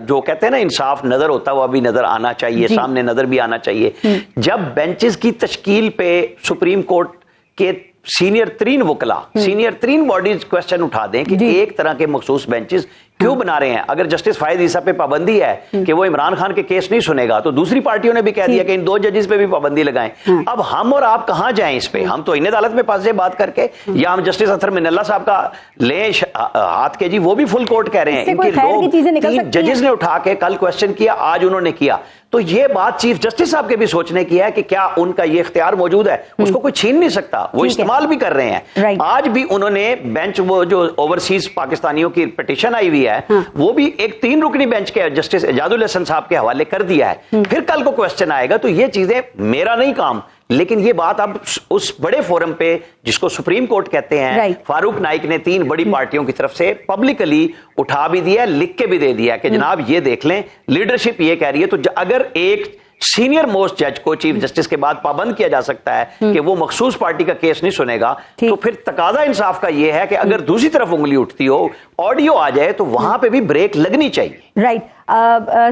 C: جو کہتے ہیں نا انصاف نظر ہوتا ہے وہ ابھی نظر آنا چاہیے، سامنے نظر بھی آنا چاہیے. جب بینچز کی تشکیل پہ سپریم کورٹ کے سینئر ترین وکلا، سینئر ترین باڈیز کوشچن اٹھا دیں کہ ایک طرح کے مخصوص بینچز کیوں بنا رہے ہیں. اگر جسٹس فائز عیسیٰ پہ پابندی ہے کہ وہ عمران خان کے کیس نہیں سنے گا، تو دوسری پارٹیوں نے بھی کہہ دیا کہ ان 2 ججز پہ بھی پابندی لگائیں. اب ہم اور آپ کہاں جائیں اس پہ؟ ہم تو ان عدالت میں پاس بات کر کے، یا ہم جسٹس اطہر من اللہ صاحب کا لیں ہاتھ کے، جی وہ بھی فل کورٹ کہہ رہے ہیں. ان کے 2-3 ججز نے اٹھا کے کل کوشچن کیا، آج انہوں نے کیا. تو یہ بات چیف جسٹس صاحب کے بھی سوچنے کی ہے کہ کیا ان کا یہ اختیار موجود ہے، اس کو کوئی چھین نہیں سکتا، وہ استعمال بھی کر رہے ہیں. آج بھی انہوں نے بینچ، وہ جو اوورسیز پاکستانیوں کی پٹیشن آئی ہوئی ہے، وہ بھی ایک 3 رکنی بینچ کے جسٹس اعجاز الحسن صاحب کے حوالے کر دیا ہے. پھر کل کو کوشچن آئے گا. تو یہ چیزیں میرا نہیں کام، لیکن یہ بات اب اس بڑے فورم پہ جس کو سپریم کورٹ کہتے ہیں، فاروق نائک نے 3 بڑی پارٹیوں کی طرف سے پبلکلی اٹھا بھی دیا، لکھ کے بھی دے دیا کہ جناب یہ دیکھ لیں لیڈرشپ یہ کہہ رہی ہے. تو اگر ایک سینئر موسٹ جج کو چیف جسٹس کے بعد پابند کیا جا سکتا ہے کہ وہ مخصوص پارٹی کا کیس نہیں سنے گا، تو پھر تقاضا انصاف کا یہ ہے کہ اگر دوسری طرف انگلی اٹھتی ہو، آڈیو آ جائے، تو وہاں پہ بھی بریک لگنی چاہیے.
B: رائٹ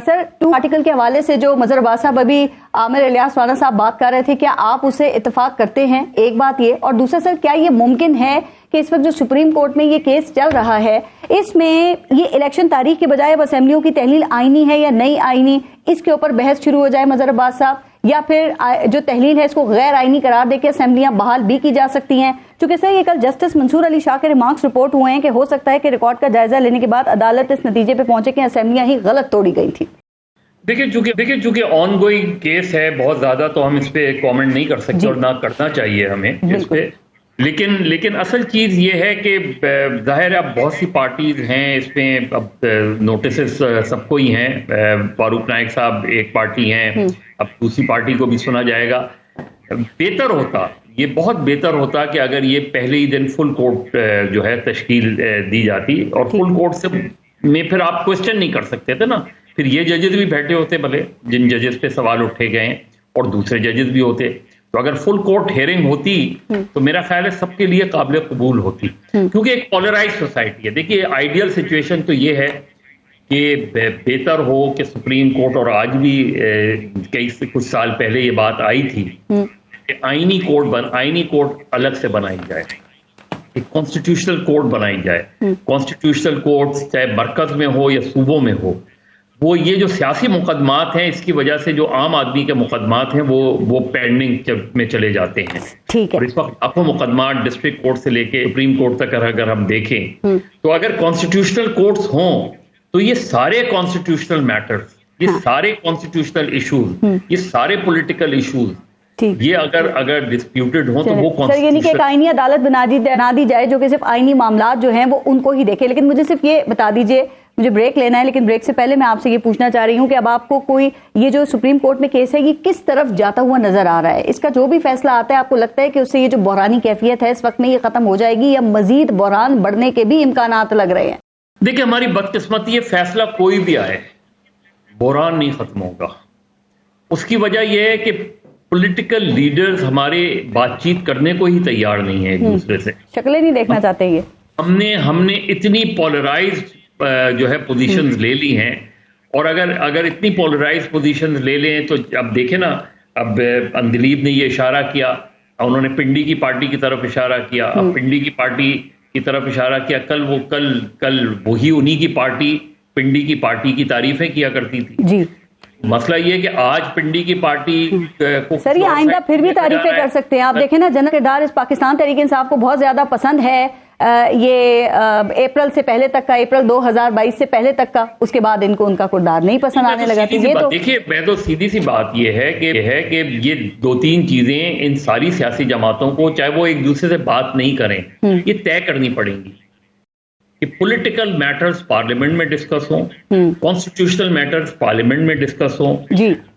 B: سر، 2 آرٹیکل کے حوالے سے جو مظہر عباس صاحب ابھی عامر الیاس رانا صاحب بات کر رہے تھے، کیا آپ اسے اتفاق کرتے ہیں؟ ایک بات یہ، اور دوسرا سر کیا یہ ممکن ہے کہ اس وقت جو سپریم کورٹ میں یہ کیس چل رہا ہے اس میں یہ الیکشن تاریخ کے بجائے اب اسمبلیوں کی تحلیل آئینی ہے یا نہیں آئینی، اس کے اوپر بحث شروع ہو جائے مظہر عباس صاحب، یا پھر جو تحلیل ہے اس کو غیر آئینی قرار دے کے اسمبلیاں بحال بھی کی جا سکتی ہیں؟ چونکہ سر یہ کل جسٹس منصور علی شاہ کے ریمارکس رپورٹ ہوئے ہیں کہ ہو سکتا ہے کہ ریکارڈ کا جائزہ لینے کے بعد عدالت اس نتیجے پہ پہنچے کہ اسمبلیاں ہی غلط توڑی گئی تھی.
D: دیکھیں چونکہ آن گوئنگ کیس ہے بہت زیادہ، تو ہم اس پہ کامنٹ نہیں کر سکتے اور نہ کرنا چاہیے ہمیں اس پہ. لیکن اصل چیز یہ ہے کہ ظاہر ہے اب بہت سی پارٹیز ہیں اس میں، اب نوٹسز سب کو ہی ہیں. فاروق نائک صاحب ایک پارٹی ہیں، اب دوسری پارٹی کو بھی سنا جائے گا. بہتر ہوتا، یہ بہت بہتر ہوتا کہ اگر یہ پہلے ہی دن فل کورٹ جو ہے تشکیل دی جاتی، اور فل کورٹ سے میں پھر آپ کوشچن نہیں کر سکتے تھے نا، پھر یہ ججز بھی بیٹھے ہوتے بھلے جن ججز پہ سوال اٹھے گئے، اور دوسرے ججز بھی ہوتے. تو اگر فل کورٹ ہیئرنگ ہوتی تو میرا خیال ہے سب کے لیے قابل قبول ہوتی، کیونکہ ایک پولرائز سوسائٹی ہے. دیکھیے آئیڈیل سچویشن تو یہ ہے کہ بہتر ہو کہ سپریم کورٹ، اور آج بھی کچھ سال پہلے یہ بات آئی تھی کہ آئینی کورٹ الگ سے بنائی جائے، ایک کانسٹیٹیوشنل کورٹ بنائی جائے. کانسٹیٹیوشنل کورٹ چاہے مرکز میں ہو یا صوبوں میں ہو، وہ یہ جو سیاسی مقدمات ہیں اس کی وجہ سے جو عام آدمی کے مقدمات ہیں وہ پینڈنگ میں چلے جاتے ہیں.
B: ٹھیک ہے.
D: اور اس وقت لاکھوں مقدمات ڈسٹرکٹ کورٹ سے لے کے سپریم کورٹ تک اگر ہم دیکھیں تو اگر کانسٹیٹیوشنل کورٹس ہوں تو یہ سارے کانسٹیٹیوشنل میٹرز، یہ سارے کانسٹیٹیوشنل ایشوز، یہ سارے پولیٹیکل ایشوز یہ اگر ڈسپیوٹڈ ہوں تو وہ
B: سر یعنی کہ ایک آئینی عدالت بنا دی جائے جو کہ صرف آئینی معاملات جو ہیں وہ ان کو ہی دیکھے. لیکن مجھے صرف یہ بتا دیجئے، مجھے بریک لینا ہے لیکن بریک سے پہلے میں آپ سے یہ پوچھنا چاہ رہی ہوں کہ اب آپ کو کوئی یہ جو سپریم کورٹ میں کیس ہے یہ کس طرف جاتا ہوا نظر آ رہا ہے؟ اس کا جو بھی فیصلہ آتا ہے آپ کو لگتا ہے کہ اس سے یہ جو بحرانی کیفیت ہے اس وقت میں یہ ختم ہو جائے گی یا مزید بحران بڑھنے کے بھی امکانات لگ رہے ہیں؟
D: دیکھیں ہماری بدقسمتی، یہ فیصلہ کوئی بھی آئے بحران نہیں ختم ہوگا. اس کی وجہ یہ ہے کہ پولیٹیکل لیڈرز ہمارے بات چیت کرنے کو ہی تیار نہیں ہے ایک دوسرے سے،
B: شکلیں نہیں دیکھنا چاہتے. یہ
D: ہم نے اتنی پولرائزڈ جو ہے پوزیشنز لے لی ہیں، اور اگر اتنی پولرائزڈ پوزیشنز لے لیں تو اب دیکھیں نا، اب اندلیب نے یہ اشارہ کیا، انہوں نے پنڈی کی پارٹی کی طرف اشارہ کیا، اب پنڈی کی پارٹی کی طرف اشارہ کیا، کل وہی انہی کی پارٹی پنڈی کی پارٹی کی تعریفیں کیا کرتی تھی.
B: جی
D: مسئلہ یہ کہ آج پنڈی کی پارٹی کو
B: سر یہ آئندہ پھر بھی تعریفیں کر سکتے ہیں. آپ دیکھیں نا جنرل کردار اس پاکستان تحریک انصاف کو بہت زیادہ پسند ہے. یہ اپریل سے پہلے تک کا، اپریل 2022 سے پہلے تک کا، اس کے بعد ان کو ان کا کردار نہیں پسند آنے لگا.
D: دیکھیے میں تو سیدھی سی بات یہ ہے کہ یہ دو تین چیزیں ان ساری سیاسی جماعتوں کو، چاہے وہ ایک دوسرے سے بات نہیں کریں، یہ طے کرنی پڑیں گی کہ پولیٹیکل میٹرز پارلیمنٹ میں ڈسکس ہوں، کانسٹیٹیوشنل میٹرز پارلیمنٹ میں ڈسکس ہوں.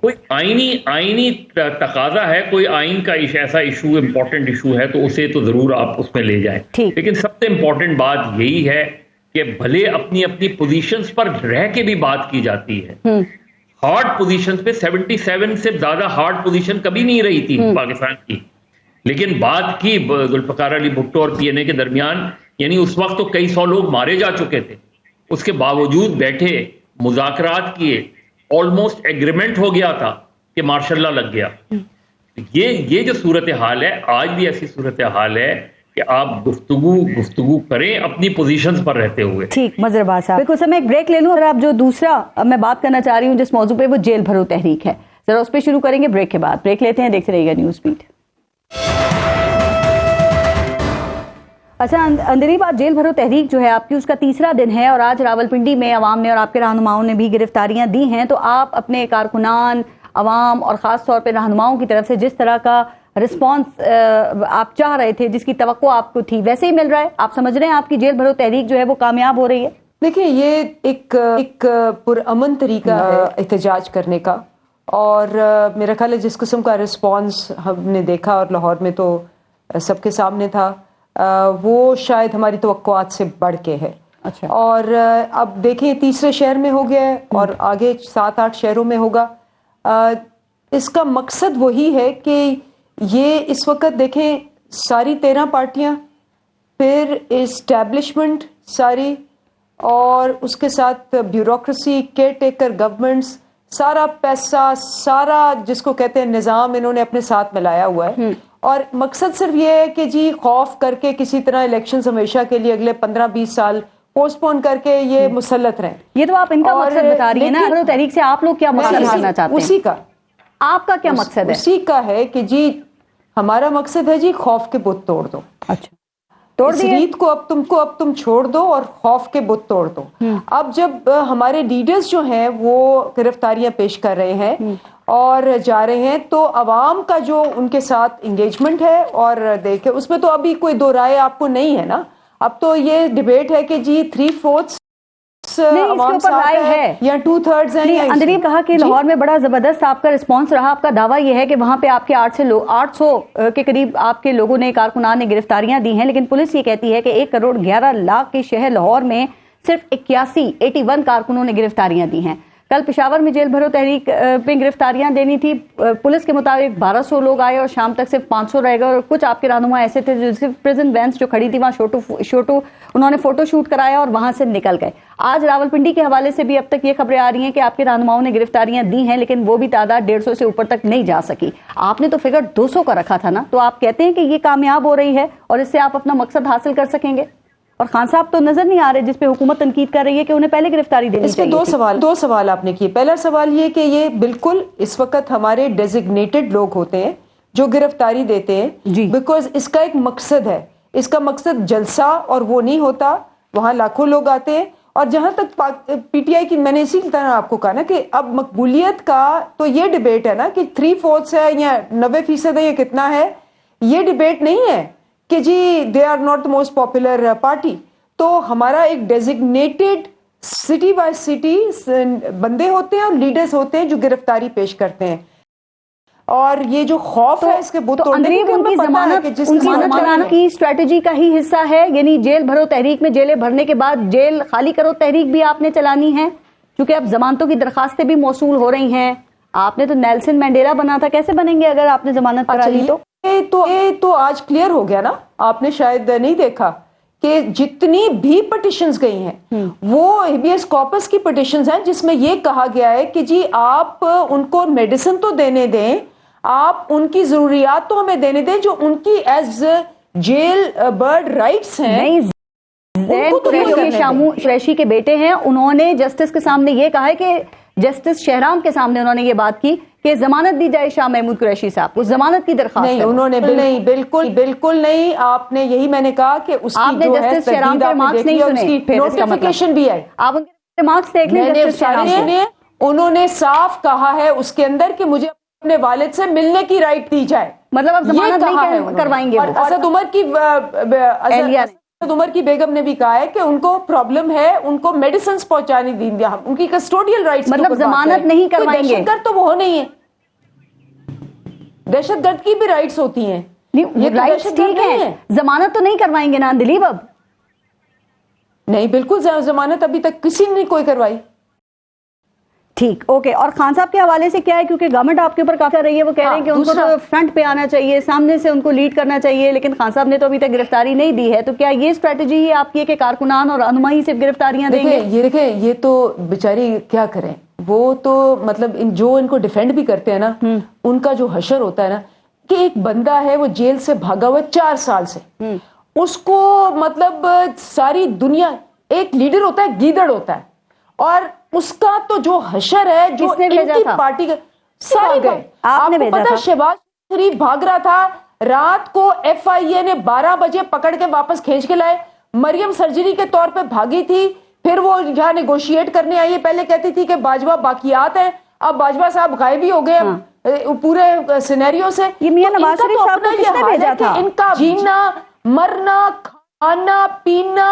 D: کوئی آئینی تقاضا ہے، کوئی آئین کا ایسا ایشو، امپورٹنٹ ایشو ہے تو اسے تو ضرور آپ اس میں لے جائیں. لیکن سب سے امپورٹنٹ بات یہی ہے کہ بھلے اپنی پوزیشنز پر رہ کے بھی بات کی جاتی ہے. ہارڈ پوزیشنز پہ 77 سے زیادہ ہارڈ پوزیشن کبھی نہیں رہی تھی پاکستان کی، لیکن بات کی ذوالفقار علی بھٹو اور پی این اے کے درمیان. یعنی اس وقت تو کئی سو لوگ مارے جا چکے تھے، اس کے باوجود بیٹھے مذاکرات کیے، آلموسٹ ایگریمنٹ ہو گیا تھا کہ مارشاء اللہ لگ گیا. یہ جو صورتحال ہے آج بھی ایسی صورتحال ہے کہ آپ گفتگو کریں اپنی پوزیشنز پر رہتے ہوئے.
B: ٹھیک مظہر عباس صاحب، بالکل. میں ایک بریک لے لوں اور آپ جو دوسرا میں بات کرنا چاہ رہی ہوں جس موضوع پہ، وہ جیل بھرو تحریک ہے، ذرا اس پہ شروع کریں گے بریک کے بعد. بریک لیتے ہیں، دیکھتے رہیے گا نیوز بیٹ. اچھا اندلیب، آج جیل بھرو تحریک جو ہے آپ کی، اس کا تیسرا دن ہے اور آج راولپنڈی میں عوام نے اور آپ کے رہنماؤں نے بھی گرفتاریاں دی ہیں. تو آپ اپنے کارکنان، عوام اور خاص طور پہ رہنماؤں کی طرف سے جس طرح کا رسپانس آپ چاہ رہے تھے، جس کی توقع آپ کو تھی، ویسے ہی مل رہا ہے؟ آپ سمجھ رہے ہیں آپ کی جیل بھرو تحریک جو ہے وہ کامیاب ہو رہی ہے؟
A: دیکھیں یہ ایک پرامن طریقہ ہے احتجاج کرنے کا، اور میرا خیال ہے جس قسم کا رسپانس ہم نے دیکھا اور لاہور میں تو سب کے سامنے تھا، وہ شاید ہماری توقعات سے بڑھ کے ہے.
B: اچھا.
A: اور اب دیکھیں تیسرے شہر میں ہو گیا ہے اور آگے 7-8 شہروں میں ہوگا. اس کا مقصد وہی ہے کہ یہ اس وقت دیکھیں ساری 13 پارٹیاں، پھر اسٹیبلشمنٹ ساری، اور اس کے ساتھ بیوروکریسی، کیئر ٹیکر گورنمنٹس، سارا پیسہ، سارا جس کو کہتے ہیں نظام انہوں نے اپنے ساتھ ملایا ہوا ہے. اور مقصد صرف یہ ہے کہ جی خوف کر کے کسی طرح الیکشنز ہمیشہ کے لیے اگلے 15-20 سال پوسٹ پون کر کے یہ مسلط رہیں.
B: یہ تو آپ ان کا مقصد بتا رہی ہیں نا. بھرو تحریک سے آپ لوگ کیا مقصد کرنا چاہتے ہیں؟
A: اسی کا،
B: آپ کا کیا مقصد ہے؟
A: اسی کا ہے کہ جی ہمارا مقصد ہے جی خوف کے بت توڑ دو.
B: اچھا، توڑ
A: اس ریت کو اب تم چھوڑ دو اور خوف کے بت توڑ دو. اب جب ہمارے لیڈرز جو ہیں وہ گرفتاریاں پیش کر رہے ہیں اور جا رہے ہیں، تو عوام کا جو ان کے ساتھ انگیجمنٹ ہے، اور دیکھیں اس میں تو ابھی کوئی دو رائے آپ کو نہیں ہے نا. اب تو یہ ڈیبیٹ ہے کہ جی 3/4 عوام ساتھ ہے یا 2/3 ہیں.
B: اندلیب کہا کہ لاہور میں بڑا زبردست آپ کا رسپانس رہا. آپ کا دعویٰ یہ ہے کہ وہاں پہ آپ کے 800 کے قریب آپ کے لوگوں نے، کارکنان نے گرفتاریاں دی ہیں، لیکن پولیس یہ کہتی ہے کہ 1.11 کے شہر لاہور میں صرف 81 کارکنوں نے گرفتاریاں دی ہیں. کل پشاور میں جیل بھرو تحریک پہ گرفتاریاں دینی تھی، پولیس کے مطابق 1200 لوگ آئے اور شام تک صرف 500 رہ گئے. اور کچھ آپ کے رہنما ایسے تھے جو صرف پریزن وینس جو کھڑی تھی وہاں شوٹو انہوں نے فوٹو شوٹ کرایا اور وہاں سے نکل گئے. آج راولپنڈی کے حوالے سے بھی اب تک یہ خبریں آ رہی ہیں کہ آپ کے رہنماؤں نے گرفتاریاں دی ہیں، لیکن وہ بھی تعداد 150 سے اوپر تک نہیں جا سکی. آپ نے تو فگر 200 کا رکھا تھا نا. تو آپ کہتے ہیں کہ یہ کامیاب ہو رہی ہے اور اس سے آپ اپنا مقصد حاصل کر سکیں گے؟ اور خان صاحب تو نظر نہیں آ رہے جس پہ حکومت تنقید کر رہی ہے کہ انہیں پہلے گرفتاری دینی
A: اس میں
B: چاہیے.
A: دو سوال آپ نے کیے. پہلا سوال یہ کہ یہ بالکل اس وقت ہمارے ڈیزگنیٹڈ لوگ ہوتے ہیں جو گرفتاری دیتے ہیں, بیکاز اس کا ایک مقصد ہے. اس کا مقصد جلسہ اور وہ نہیں ہوتا, وہاں لاکھوں لوگ آتے ہیں. اور جہاں تک پی ٹی آئی کی, میں نے اسی طرح آپ کو کہا نا کہ اب مقبولیت کا تو یہ ڈیبیٹ ہے نا کہ 3/4 ہے یا 90% ہے یا کتنا ہے. یہ ڈیبیٹ نہیں ہے کہ جی they are not the most popular party. تو ہمارا ایک ڈیزگنیٹڈ سٹی بائی سٹی بندے ہوتے ہیں اور لیڈرز ہوتے ہیں جو گرفتاری پیش کرتے ہیں. اور یہ جو خوف ہے اس کے بت توڑنے کی
B: ضمانت کی اسٹریٹجی کا ہی حصہ ہے, یعنی جیل بھرو تحریک میں جیلیں بھرنے کے بعد جیل خالی کرو تحریک بھی آپ نے چلانی ہے, کیونکہ اب ضمانتوں کی درخواستیں بھی موصول ہو رہی ہیں. آپ نے تو نیلسن مینڈیلا بنا تھا, کیسے بنیں گے اگر آپ نے ضمانت کرا لی تو؟
A: تو آج کلیئر ہو گیا نا, آپ نے شاید نہیں دیکھا کہ جتنی بھی پٹیشنز گئی ہیں وہ ہیبیس کارپس کی پٹیشنز ہیں جس میں یہ کہا گیا ہے کہ جی آپ ان کو میڈیسن تو دینے دیں, آپ ان کی ضروریات تو ہمیں دینے دیں جو ان کی ایز جیل برڈ رائٹس ہیں.
B: شامو قریشی کے بیٹے ہیں, انہوں نے جسٹس کے سامنے یہ کہا ہے کہ جسٹس شہرام کے سامنے انہوں نے یہ بات کی کہ ضمانت دی جائے شاہ محمود قریشی صاحب کو. ضمانت کی درخواست
A: نہیں, انہوں نے نہیں, بالکل نہیں. آپ نے یہی میں نے کہا کہ اس کی جو ہے
B: جسٹس شہرام کے ریمارکس نہیں سنے,
A: نوٹیفیکیشن بھی ہے,
B: آپ ان کے ریمارکس دیکھ لیں.
A: انہوں نے صاف کہا ہے اس کے اندر کہ مجھے اپنے والد سے ملنے کی رائٹ دی جائے.
B: مطلب اب ضمانت نہیں کروائیں گے.
A: اسد عمر کی بیگم نے بھی کہا ہے کہ ان کو پرابلم ہے, ان کو میڈیسنز پہنچانی دیں, ان کی کسٹوڈیل رائٹس.
B: مطلب ضمانت نہیں کروائیں گے.
A: دہشت گرد تو وہ نہیں ہے, دہشت گرد کی بھی رائٹس ہوتی ہیں.
B: یہ رائٹس ٹھیک ہے, ضمانت تو نہیں کروائیں گے نا دلیپ اب؟
A: نہیں, بالکل ضمانت ابھی تک کسی نے نہیں کوئی کروائی.
B: ٹھیک, اوکے. اور خان صاحب کے حوالے سے کیا ہے, کیونکہ گورنمنٹ آپ کے اوپر کافی کر رہی ہے, وہ کہہ رہے ہیں کہ ان کو تو فرنٹ پہ آنا چاہیے, سامنے سے ان کو لیڈ کرنا چاہیے, لیکن خان صاحب نے تو ابھی تک گرفتاری نہیں دی ہے. تو کیا یہ اسٹریٹجی ہے آپ کی کہ کارکنان اور رہنمائی صرف گرفتاریاں دیں گے؟
A: یہ دیکھیں, یہ تو بیچاری کیا کریں, وہ تو مطلب جو ان کو ڈیفینڈ بھی کرتے ہیں نا, ان کا جو حشر ہوتا ہے نا کہ ایک بندہ ہے وہ جیل سے بھاگا ہوا 4 سال سے, اس کو مطلب ساری دنیا, ایک لیڈر ہوتا ہے گیدڑ ہوتا ہے, اور اس کا تو جو حشر ہے جو ان کی پارٹی کا سارے گئے. آپ کو پتا شہباز شریف بھاگ رہا تھا, رات کو ایف آئی اے نے 12 بجے پکڑ کے واپس کھینچ کے لائے. مریم سرجری کے طور پہ بھاگی تھی, پھر وہ یہاں نیگوشیٹ کرنے آئی ہے. پہلے کہتی تھی کہ باجوہ باقیات ہیں, اب باجوہ صاحب غائب ہی ہو گئے پورے سینیریو سے. ان کا جینا مرنا کھانا پینا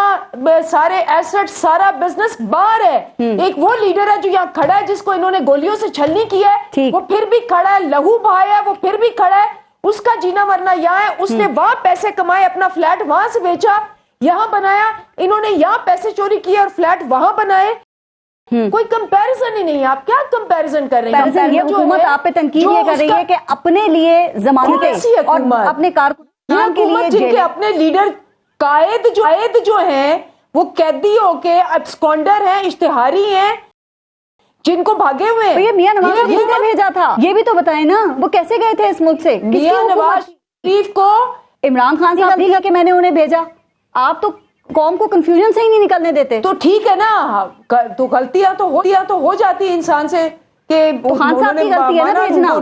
A: سارے ایسٹ سارا بزنس باہر ہے. ایک وہ لیڈر ہے جو یہاں کھڑا ہے جس کو انہوں نے گولیوں سے چھلنی کی ہے, وہ پھر بھی کھڑا ہے, لہو بہایا ہے, وہ پھر بھی کھڑا ہے. اس کا جینا مرنا یہاں ہے. اس نے وہاں پیسے کمائے, اپنا فلیٹ وہاں سے بیچا, یہاں بنایا. انہوں نے یہاں پیسے چوری کیے اور فلیٹ وہاں بنائے. کوئی کمپیریزن ہی نہیں. آپ کیا کمپیریزن کر رہے ہیں؟
B: یہ حکومت آپ پہ تنقید یہ کر رہی ہے کہ اپنے لیے ضمانتیں اور اپنے کارکنان کے لیے
A: جن کے اپنے لیڈر قائد جو ہیں وہ قیدی ہو کے ابسکونڈر ہیں, اشتہاری ہیں, جن کو بھاگے ہوئے.
B: یہ میاں نواز شریف نے بھیجا تھا, یہ بھی تو بتائیں نا, وہ کیسے گئے تھے اس ملک سے؟
A: میاں نواز شریف کو
B: عمران خان صاحب نے کہا کہ میں نے انہیں بھیجا. آپ تو قوم کو کنفیوژن سے ہی نہیں نکلنے دیتے.
A: تو ٹھیک ہے نا, تو غلطیاں تو ہو جاتی ہے انسان سے, کہ
B: خان صاحب کی غلطی ہے نا بھیجنا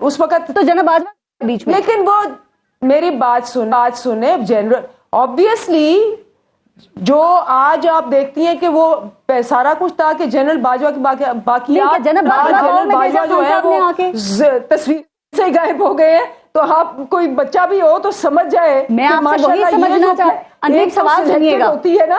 A: اس وقت,
B: تو جناب باجوہ بیچ میں.
A: لیکن وہ میری بات سنے جنرل, آبویسلی جو آج آپ دیکھتی ہیں کہ وہ سارا کچھ تھا کہ جنرل باجوہ کی باقیات, جنرل باجوہ جو ہے وہ تصویر سے غائب ہو گئے ہیں. تو آپ کوئی بچہ بھی ہو تو سمجھ جائے.
B: میں آپ سے وہی سمجھنا چاہتی ہوں, سوال سنیے گا,
A: ہوتی ہے نا,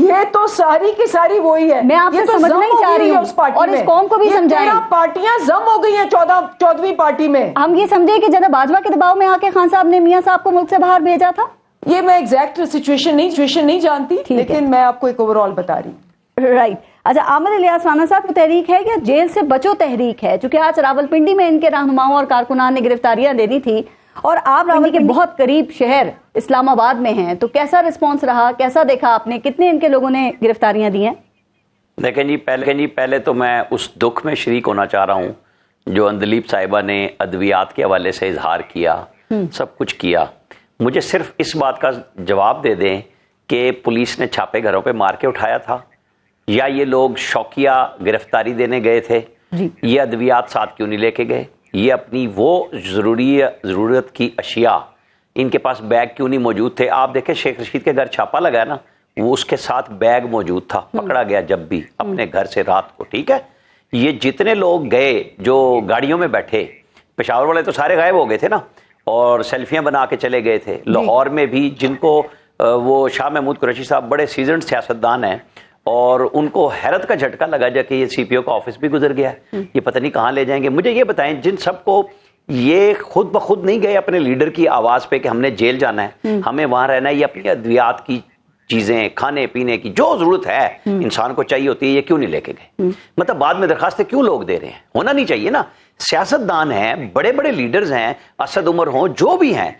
A: یہ تو ساری کی ساری وہی ہے.
B: میں آپ سے سمجھنا ہی چاہ رہی ہوں اور اس قوم کو بھی سمجھائیں.
A: پارٹیاں ضم ہو گئی ہیں 14ویں پارٹی میں.
B: ہم یہ سمجھے کہ جناب باجوہ کے دباؤ میں آ کے خان صاحب نے میاں صاحب کو ملک سے باہر بھیجا تھا.
A: یہ میں ایگزیکٹ سچویشن نہیں جانتی, لیکن میں آپ کو ایک اوور آل بتا رہی ہوں.
B: رائٹ. اچھا, عامر الیاس رانا صاحب کی تحریک ہے یا جیل سے بچو تحریک ہے؟ چونکہ آج راولپنڈی میں ان کے رہنماؤں اور کارکنان نے گرفتاریاں دینی تھی, اور آپ راولپنڈی کے بہت قریب شہر اسلام آباد میں ہیں, تو کیسا رسپانس رہا, کیسا دیکھا آپ نے, کتنے ان کے لوگوں نے گرفتاریاں دی ہیں؟
C: دیکھیں جی, پہلے تو میں اس دکھ میں شریک ہونا چاہ رہا ہوں جو اندلیب صاحبہ نے ادویات کے حوالے سے اظہار کیا, سب کچھ کیا. مجھے صرف اس بات کا جواب دے دیں کہ پولیس نے چھاپے گھروں پہ مار کے اٹھایا تھا، یا یہ لوگ شوقیہ گرفتاری دینے گئے تھے، یہ ادویات ساتھ کیوں نہیں لے کے گئے، یہ اپنی وہ ضرورت کی اشیاء ان کے پاس بیگ کیوں نہیں موجود تھے؟ آپ دیکھیں شیخ رشید کے گھر چھاپا لگا نا، وہ اس کے ساتھ بیگ موجود تھا، پکڑا گیا جب بھی اپنے گھر سے رات کو، ٹھیک ہے؟ یہ جتنے لوگ گئے جو گاڑیوں میں بیٹھے، پشاور والے تو سارے غائب ہو گئے تھے نا، اور سیلفیاں بنا کے چلے گئے تھے۔ لاہور میں بھی جن کو وہ شاہ محمود قریشی صاحب بڑے سیزنڈ سیاستدان ہیں، اور ان کو حیرت کا جھٹکا لگا جا کہ یہ سی پی او کا آفس بھی گزر گیا ہے، یہ پتہ نہیں کہاں لے جائیں گے۔ مجھے یہ بتائیں، جن سب کو یہ خود بخود نہیں گئے اپنے لیڈر کی آواز پہ کہ ہم نے جیل جانا ہے، ہمیں وہاں رہنا ہے، یہ اپنی ادویات کی چیزیں، کھانے پینے کی جو ضرورت ہے انسان کو چاہیے ہوتی ہے، یہ کیوں نہیں لے کے گئے؟ مطلب بعد میں درخواستیں کیوں لوگ دے رہے ہیں؟ ہونا نہیں چاہیے نا۔ سیاستدان ہیں، بڑے بڑے لیڈرز ہیں، اسد عمر ہوں، جو بھی ہیں،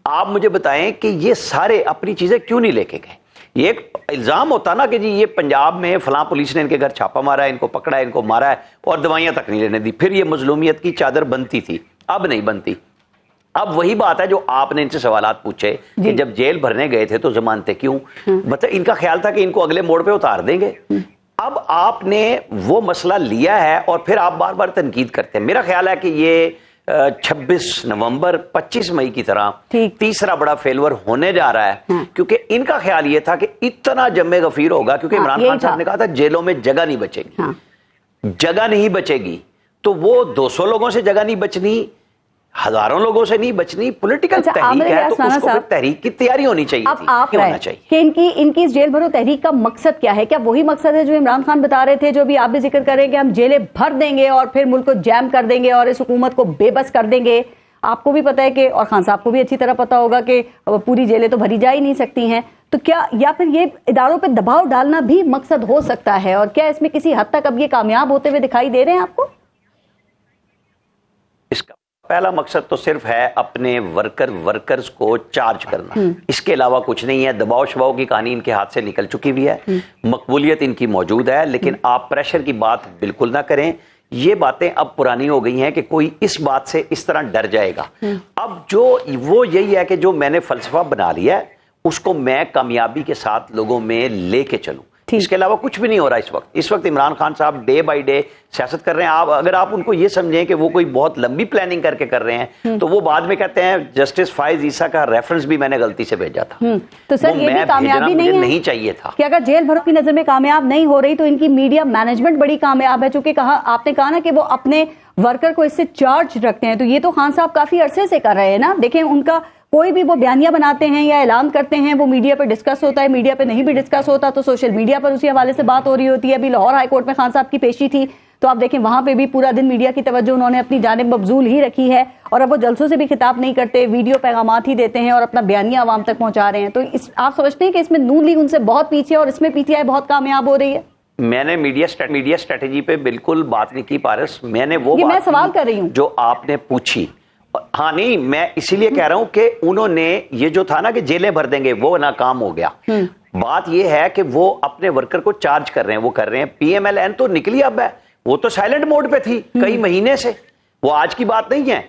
C: آپ مجھے بتائیں کہ یہ سارے اپنی چیزیں کیوں نہیں لے کے گئے؟ یہ ایک الزام ہوتا نا کہ جی یہ پنجاب میں فلاں پولیس نے ان کے گھر چھاپا مارا ہے، ان کو پکڑا ہے، ان کو مارا ہے، اور دوائیاں تک نہیں لینے دی، پھر یہ مظلومیت کی چادر بنتی تھی، اب نہیں بنتی۔ اب وہی بات ہے جو آپ نے ان سے سوالات پوچھے کہ جب جیل بھرنے گئے تھے تو ضمانتیں کیوں؟ مطلب ان کا خیال تھا کہ ان کو اگلے موڑ پہ اتار دیں گے۔ اب آپ نے وہ مسئلہ لیا ہے اور پھر آپ بار بار تنقید کرتے ہیں۔ میرا خیال ہے کہ یہ 26 نومبر 25 مئی کی طرح تیسرا بڑا فیلور ہونے جا رہا ہے، کیونکہ ان کا خیال یہ تھا کہ اتنا جمع غفیر ہوگا، کیونکہ عمران خان صاحب نے کہا تھا جیلوں میں جگہ نہیں بچے گی، جگہ نہیں بچے گی، تو وہ 200 لوگوں سے جگہ نہیں بچنی، ہزاروں لوگوں سے نہیں بچنی، پولیٹیکل تحریک ہے تو اس کو پھر تحریک کی تیاری ہونی چاہیے تھی، کیوں ہونا چاہیے
B: کہ ان کی اس جیل بھرو تحریک کا مقصد کیا ہے؟ کیا وہی مقصد ہے جو عمران خان بتا رہے تھے، جو بھی آپ بھی ذکر کریں کہ ہم جیلیں بھر دیں گے اور پھر ملک کو جیم کر دیں گے اور اس حکومت کو بے بس کر دیں گے؟ آپ کو بھی پتا ہے کہ، اور خان صاحب کو بھی اچھی طرح پتا ہوگا کہ پوری جیلیں تو بھری جا ہی نہیں سکتی ہیں، تو کیا یا پھر یہ اداروں پہ دباؤ ڈالنا بھی مقصد ہو سکتا ہے؟ اور کیا اس میں کسی حد تک اب یہ کامیاب ہوتے ہوئے دکھائی دے رہے ہیں آپ کو؟
C: اس کا پہلا مقصد تو صرف ہے اپنے ورکرز کو چارج کرنا، اس کے علاوہ کچھ نہیں ہے۔ دباؤ شباؤ کی کہانی ان کے ہاتھ سے نکل چکی بھی ہے، مقبولیت ان کی موجود ہے، لیکن آپ پریشر کی بات بالکل نہ کریں۔ یہ باتیں اب پرانی ہو گئی ہیں کہ کوئی اس بات سے اس طرح ڈر جائے گا۔ اب جو وہ یہی ہے کہ جو میں نے فلسفہ بنا لیا ہے اس کو میں کامیابی کے ساتھ لوگوں میں لے کے چلوں، اس کے علاوہ کچھ بھی نہیں ہو رہا اس وقت عمران خان صاحب ڈے بائی ڈے سیاست کر رہے ہیں۔ اگر آپ ان کو یہ سمجھیں کہ وہ کوئی بہت لمبی پلاننگ کر کے کر رہے ہیں تو وہ بعد میں کہتے ہیں جسٹس فائز عیسیٰ کا ریفرنس بھی میں نے غلطی سے بھیجا تھا،
B: تو سر یہ بھی کامیابی
C: نہیں چاہیے تھا
B: کہ اگر جیل بھروں کی نظر میں کامیاب نہیں ہو رہی تو ان کی میڈیا مینجمنٹ بڑی کامیاب ہے، چونکہ آپ نے کہا نا کہ وہ اپنے ورکر کو اس سے چارج رکھتے ہیں، تو یہ تو خان صاحب کافی عرصے سے کر رہے ہیں نا۔ دیکھیں ان کا کوئی بھی وہ بیانیہ بناتے ہیں یا اعلان کرتے ہیں، وہ میڈیا پہ ڈسکس ہوتا ہے، میڈیا پہ نہیں بھی ڈسکس ہوتا تو سوشل میڈیا پر اسی حوالے سے بات ہو رہی ہوتی ہے۔ ابھی لاہور ہائی کورٹ میں خان صاحب کی پیشی تھی تو آپ دیکھیں وہاں پہ بھی پورا دن میڈیا کی توجہ انہوں نے اپنی جانب مبذول ہی رکھی ہے، اور اب وہ جلسوں سے بھی خطاب نہیں کرتے، ویڈیو پیغامات ہی دیتے ہیں اور اپنا بیانیہ عوام تک پہنچا رہے ہیں۔ تو آپ سمجھتے ہیں کہ اس میں نون لیگ ان سے بہت پیچھے اور اس میں پی ٹی آئی بہت کامیاب ہو رہی ہے؟
C: میں نے میڈیا اسٹریٹجی پہ بالکل بات نہیں کی پارس، میں نے وہ
B: میں سوال کر رہی ہوں
C: جو آپ نے پوچھی۔ ہاں نہیں، میں اسی لیے کہہ رہا ہوں کہ انہوں نے یہ جو تھا نا کہ جیلیں بھر دیں گے وہ ناکام ہو گیا۔ بات یہ ہے کہ وہ اپنے ورکر کو چارج کر رہے ہیں، وہ کر رہے ہیں۔ پی ایم ایل این تو نکلی اب ہے، وہ تو سائلنٹ موڈ پہ تھی کئی مہینے سے، وہ آج کی بات نہیں ہے۔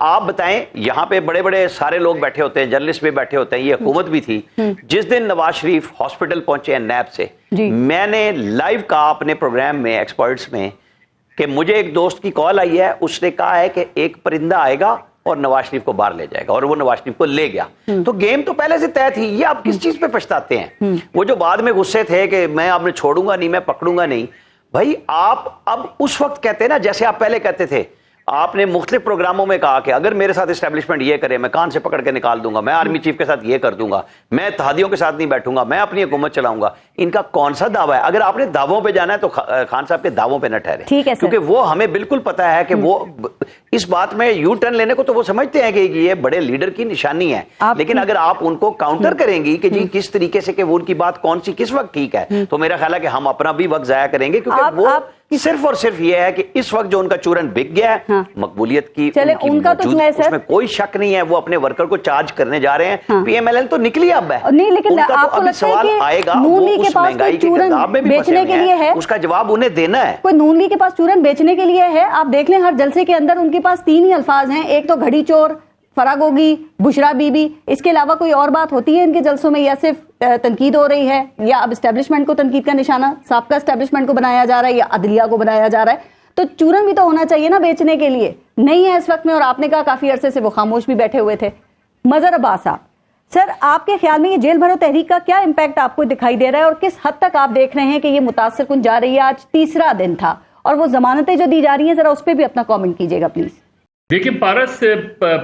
C: آپ بتائیں، یہاں پہ بڑے بڑے سارے لوگ بیٹھے ہوتے ہیں، جرنلسٹ بھی بیٹھے ہوتے ہیں، یہ حکومت بھی تھی۔ جس دن نواز شریف ہاسپٹل پہنچے ہیں نیب سے، میں نے لائیو کہا اپنے پروگرام میں ایکسپرٹس میں کہ مجھے ایک دوست کی کال آئی ہے، اس نے کہا ہے کہ ایک پرندہ آئے گا اور نواز شریف کو باہر لے جائے گا، اور وہ نواز شریف کو لے گیا۔ تو گیم تو پہلے سے طے تھی، یہ آپ کس چیز پہ پچھتاتے ہیں؟ وہ جو بعد میں غصے تھے کہ میں آپ نے چھوڑوں گا نہیں، میں پکڑوں گا نہیں، بھائی آپ اب اس وقت کہتے ہیں نا جیسے آپ پہلے کہتے تھے۔ آپ نے مختلف پروگراموں میں کہا کہ اگر میرے ساتھ اسٹیبلشمنٹ یہ کرے میں کان سے پکڑ کے نکال دوں گا، میں آرمی چیف کے ساتھ یہ کر دوں گا، میں اتحادیوں کے ساتھ نہیں بیٹھوں گا، میں اپنی حکومت چلاؤں گا۔ ان کا کون سا دعویٰ ہے؟ اگر آپ نے دعووں پہ جانا ہے تو خان صاحب کے دعووں پہ نہ ٹھہرے، کیونکہ وہ ہمیں بالکل پتا ہے کہ وہ اس بات میں یو ٹرن لینے کو تو وہ سمجھتے ہیں کہ یہ بڑے لیڈر کی نشانی ہے، لیکن اگر آپ ان کو کاؤنٹر کریں گی کہ جی کس طریقے سے کہ وہ ان کی بات کون سی کس وقت ٹھیک ہے، تو میرا خیال ہے کہ ہم اپنا بھی وقت ضائع کریں گے، کیونکہ وہ صرف اور صرف یہ ہے کہ اس وقت جو ان کا چورن بک گیا ہے مقبولیت کی
B: ان کا تو
C: اس میں کوئی شک نہیں ہے، وہ اپنے ورکر کو چارج کرنے جا رہے ہیں۔ پی ایم ایل این تو نکلی اب ہے
B: نہیں، لیکن آپ کو لگتا ہے کہ نون لیگ کے پاس کوئی چورن بیچنے کے لیے ہے؟
C: اس کا جواب انہیں دینا ہے۔
B: کوئی نون لیگ کے پاس چورن بیچنے کے لیے ہے؟ آپ دیکھ لیں ہر جلسے کے اندر ان کے پاس 3 ہی الفاظ ہیں، ایک تو گھڑی چور، فراگوگی، بشرا بی بی، اس کے علاوہ کوئی اور بات ہوتی ہے ان کے جلسوں میں یا صرف تنقید ہو رہی ہے یا اب اسٹیبلشمنٹ کو تنقید کا نشانہ سابقہ اسٹیبلشمنٹ کو بنایا جا رہا ہے یا عدلیہ کو بنایا جا رہا ہے؟ تو چورن بھی تو ہونا چاہیے نا بیچنے کے لیے، نہیں ہے اس وقت میں، اور آپ نے کہا کافی عرصے سے وہ خاموش بھی بیٹھے ہوئے تھے. مظہر عباس صاحب، سر آپ کے خیال میں یہ جیل بھرو تحریک کا کیا امپیکٹ آپ کو دکھائی دے رہا ہے اور کس حد تک آپ دیکھ رہے ہیں کہ یہ متاثر کن جا رہی ہے؟ آج تیسرا دن تھا اور وہ ضمانتیں جو دی جا رہی ہیں ذرا اس پہ بھی اپنا کامنٹ کیجیے گا پلیز.
D: دیکھیں پارس،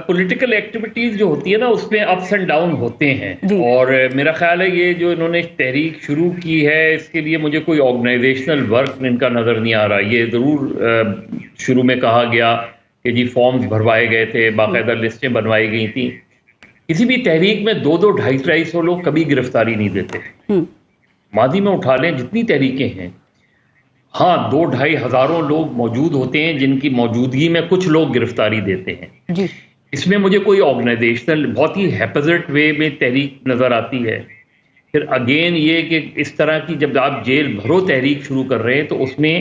D: پولیٹیکل ایکٹیویٹیز جو ہوتی ہے نا اس میں اپس اینڈ ڈاؤن ہوتے ہیں، اور میرا خیال ہے یہ جو انہوں نے تحریک شروع کی ہے اس کے لیے مجھے کوئی آرگنائزیشنل ورک ان کا نظر نہیں آ رہا. یہ ضرور شروع میں کہا گیا کہ جی فارمز بھروائے گئے تھے، باقاعدہ لسٹیں بنوائی گئی تھیں. کسی بھی تحریک میں 200 250 لوگ کبھی گرفتاری نہیں دیتے. ماضی میں اٹھا لیں جتنی تحریکیں ہیں، ہاں 2-2.5 ہزاروں لوگ موجود ہوتے ہیں جن کی موجودگی میں کچھ لوگ گرفتاری دیتے ہیں. اس میں مجھے کوئی آرگنائزیشنل بہت ہی ہیپزٹ وے میں تحریک نظر آتی ہے. پھر اگین یہ کہ اس طرح کی جب آپ جیل بھرو تحریک شروع کر رہے ہیں تو اس میں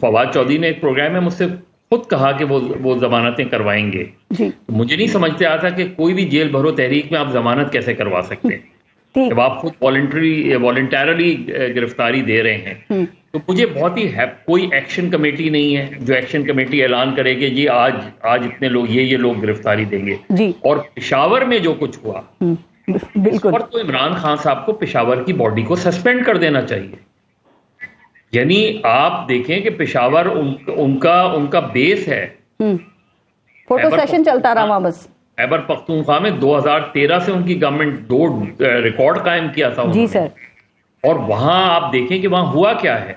D: فواد چودھری نے ایک پروگرام میں مجھ سے خود کہا کہ وہ ضمانتیں کروائیں گے. مجھے نہیں سمجھتے آتا کہ کوئی بھی جیل بھرو تحریک میں آپ ضمانت کیسے کروا سکتے ہیں جب آپ خود والنٹیرلی گرفتاری دے رہے ہیں. تو مجھے بہت ہی کوئی ایکشن کمیٹی نہیں ہے جو ایکشن کمیٹی اعلان کرے کہ جی آج اتنے لوگ یہ لوگ گرفتاری دیں گے. اور پشاور میں جو کچھ ہوا بالکل، اور تو عمران خان صاحب کو پشاور کی باڈی کو سسپینڈ کر دینا چاہیے. یعنی آپ دیکھیں کہ پشاور ان کا بیس ہے.
B: فوٹو سیشن چلتا رہا وہاں بس.
D: خیبر پختونخوا میں 2013 سے ان کی گورنمنٹ 2 ریکارڈ قائم کیا تھا
B: جی سر. اور
D: وہاں آپ دیکھیں کہ وہاں ہوا کیا ہے.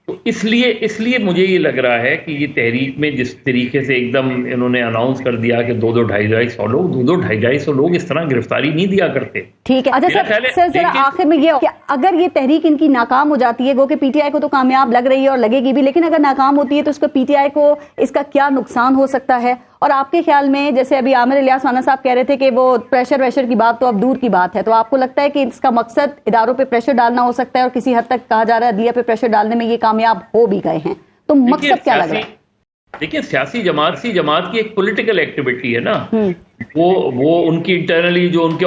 D: تو اس لیے مجھے یہ لگ رہا ہے کہ یہ تحریک میں جس طریقے سے ایک دم انہوں نے اناؤنس کر دیا کہ 200-250 لوگ 200-250 لوگ اس طرح گرفتاری نہیں دیا کرتے.
B: ٹھیک ہے. اچھا سر ذرا آخر میں یہ کہ اگر یہ تحریک ان کی ناکام ہو جاتی ہے، گو کہ پی ٹی آئی کو تو کامیاب لگ رہی ہے اور لگے گی بھی، لیکن اگر ناکام ہوتی ہے تو اس کا پی ٹی آئی کو اس کا کیا نقصان ہو سکتا ہے؟ اور آپ کے خیال میں جیسے ابھی عامر الیاس رانا صاحب کہہ رہے تھے کہ وہ پریشر کی بات تو اب دور کی بات ہے، تو آپ کو لگتا ہے کہ اس کا مقصد اداروں پہ پریشر ڈالنا ہو سکتا ہے اور کسی حد تک کہا جا رہا ہے عدلیہ پہ پریشر ڈالنے میں یہ کامیاب ہو بھی گئے ہیں، تو مقصد کیا لگ رہا ہے؟
D: دیکھیں سیاسی جماعت کی ایک پولیٹیکل ایکٹیویٹی ہے نا، وہ ان کی انٹرنلی جو ان کے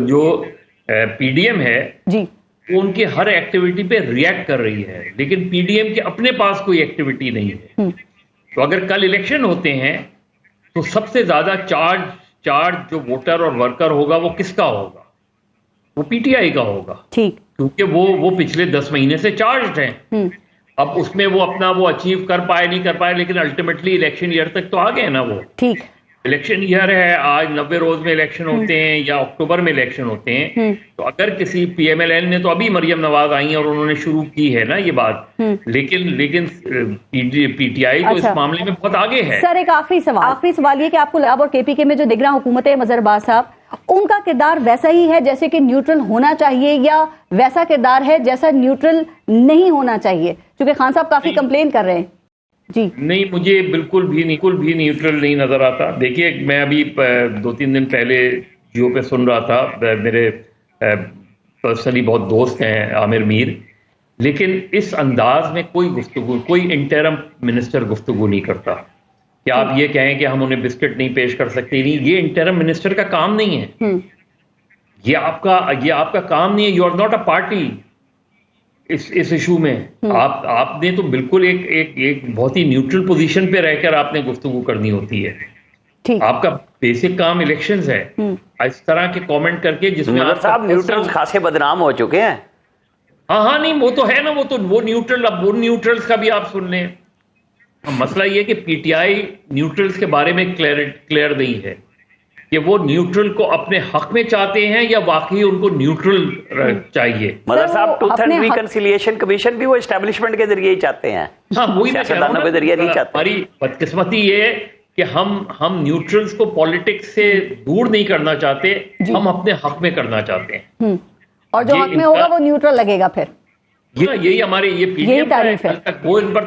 D: جو پی ڈی ایم ہے
B: جی
D: وہ ان کی ہر ایکٹیویٹی پہ ریئیکٹ کر رہی ہے، لیکن پی ڈی ایم کے اپنے پاس کوئی ایکٹیویٹی نہیں ہے. تو اگر کل الیکشن ہوتے ہیں تو سب سے زیادہ چارج جو ووٹر اور ورکر ہوگا وہ کس کا ہوگا؟ وہ پی ٹی آئی کا ہوگا. ٹھیک. کیونکہ وہ پچھلے 10 مہینے سے چارجڈ ہیں. اب اس میں وہ اپنا وہ اچیو کر پائے نہیں کر پائے، لیکن الٹیمیٹلی الیکشن ایئر تک تو آ گئے نا وہ. ٹھیک. الیکشن ایئر ہے، آج 90 روز میں الیکشن ہوتے ہیں یا اکتوبر میں الیکشن ہوتے ہیں. تو اگر کسی پی ایم ایل این نے تو ابھی مریم نواز آئی ہیں اور انہوں نے شروع کی ہے نا یہ بات، لیکن پی ٹی آئی تو اس معاملے میں بہت آگے ہے.
B: سر ایک آخری سوال یہ کہ آپ کو لاب اور کے پی کے میں جو نگراں حکومت ہے مظہر عباس صاحب، ان کا کردار ویسا ہی ہے جیسے کہ نیوٹرل ہونا چاہیے یا ویسا کردار ہے جیسا نیوٹرل نہیں ہونا چاہیے؟ کیونکہ خان صاحب کافی کمپلین کر رہے ہیں. جی نہیں،
D: مجھے بالکل بھی نیوٹرل نہیں نظر آتا. دیکھیے میں ابھی 2-3 دن پہلے جیو پہ سن رہا تھا، میرے پرسنلی بہت دوست ہیں عامر میر، لیکن اس انداز میں کوئی انٹرم منسٹر گفتگو نہیں کرتا کہ آپ یہ کہیں کہ ہم انہیں بسکٹ نہیں پیش کر سکتے. نہیں، یہ انٹرم منسٹر کا کام نہیں ہے. یہ آپ کا کام نہیں ہے. You are not a party اس ایشو میں. آپ نے تو بالکل ایک بہت ہی نیوٹرل پوزیشن پہ رہ کر آپ نے گفتگو کرنی ہوتی ہے. آپ کا بیسک کام الیکشنز ہے. اس طرح کے کامنٹ کر کے جس میں
C: صاحب نیوٹرلز خاصے بدنام ہو چکے ہیں.
D: ہاں نہیں وہ تو ہے نا، وہ نیوٹرل. اب وہ نیوٹرلز کا بھی آپ سن لیں. مسئلہ یہ کہ پی ٹی آئی نیوٹرلز کے بارے میں کلیئر نہیں ہے کہ وہ نیوٹرل کو اپنے حق میں چاہتے ہیں یا واقعی ان کو نیوٹرل چاہیے.
C: مدر صاحب ٹروتھ اینڈ ریکنسیلیشن کمیشن بھی وہ اسٹیبلشمنٹ کے ذریعے ہی چاہتے ہیں.
D: ہاں وہی
C: سیاستدانوں کے ذریعے نہیں چاہتے.
D: ہماری بدقسمتی یہ ہے کہ ہم نیوٹرلز کو پالیٹکس سے دور نہیں کرنا چاہتے، ہم اپنے حق میں کرنا چاہتے ہیں.
B: اور جو حق میں ہوگا وہ نیوٹرل لگے گا. پھر
D: یہی ہمارے یہ پی ٹی ایم وہ ان پر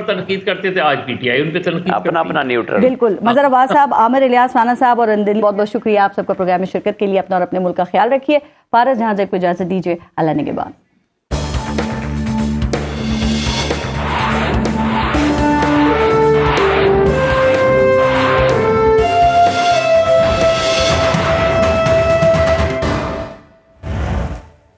D: تنقید کرتے تھے، آج پی ٹی آئی ان پہ تنقید
C: اپنا نیوٹرل.
B: بالکل. مظہر عباس صاحب، عامر الیاس رانا صاحب اور اندلی، بہت بہت شکریہ آپ سب کو پروگرام میں شرکت کے لیے. اپنا اور اپنے ملک کا خیال رکھیے. پارس جہاں جب کو اجازت دیجیے. اللہ نگہبان.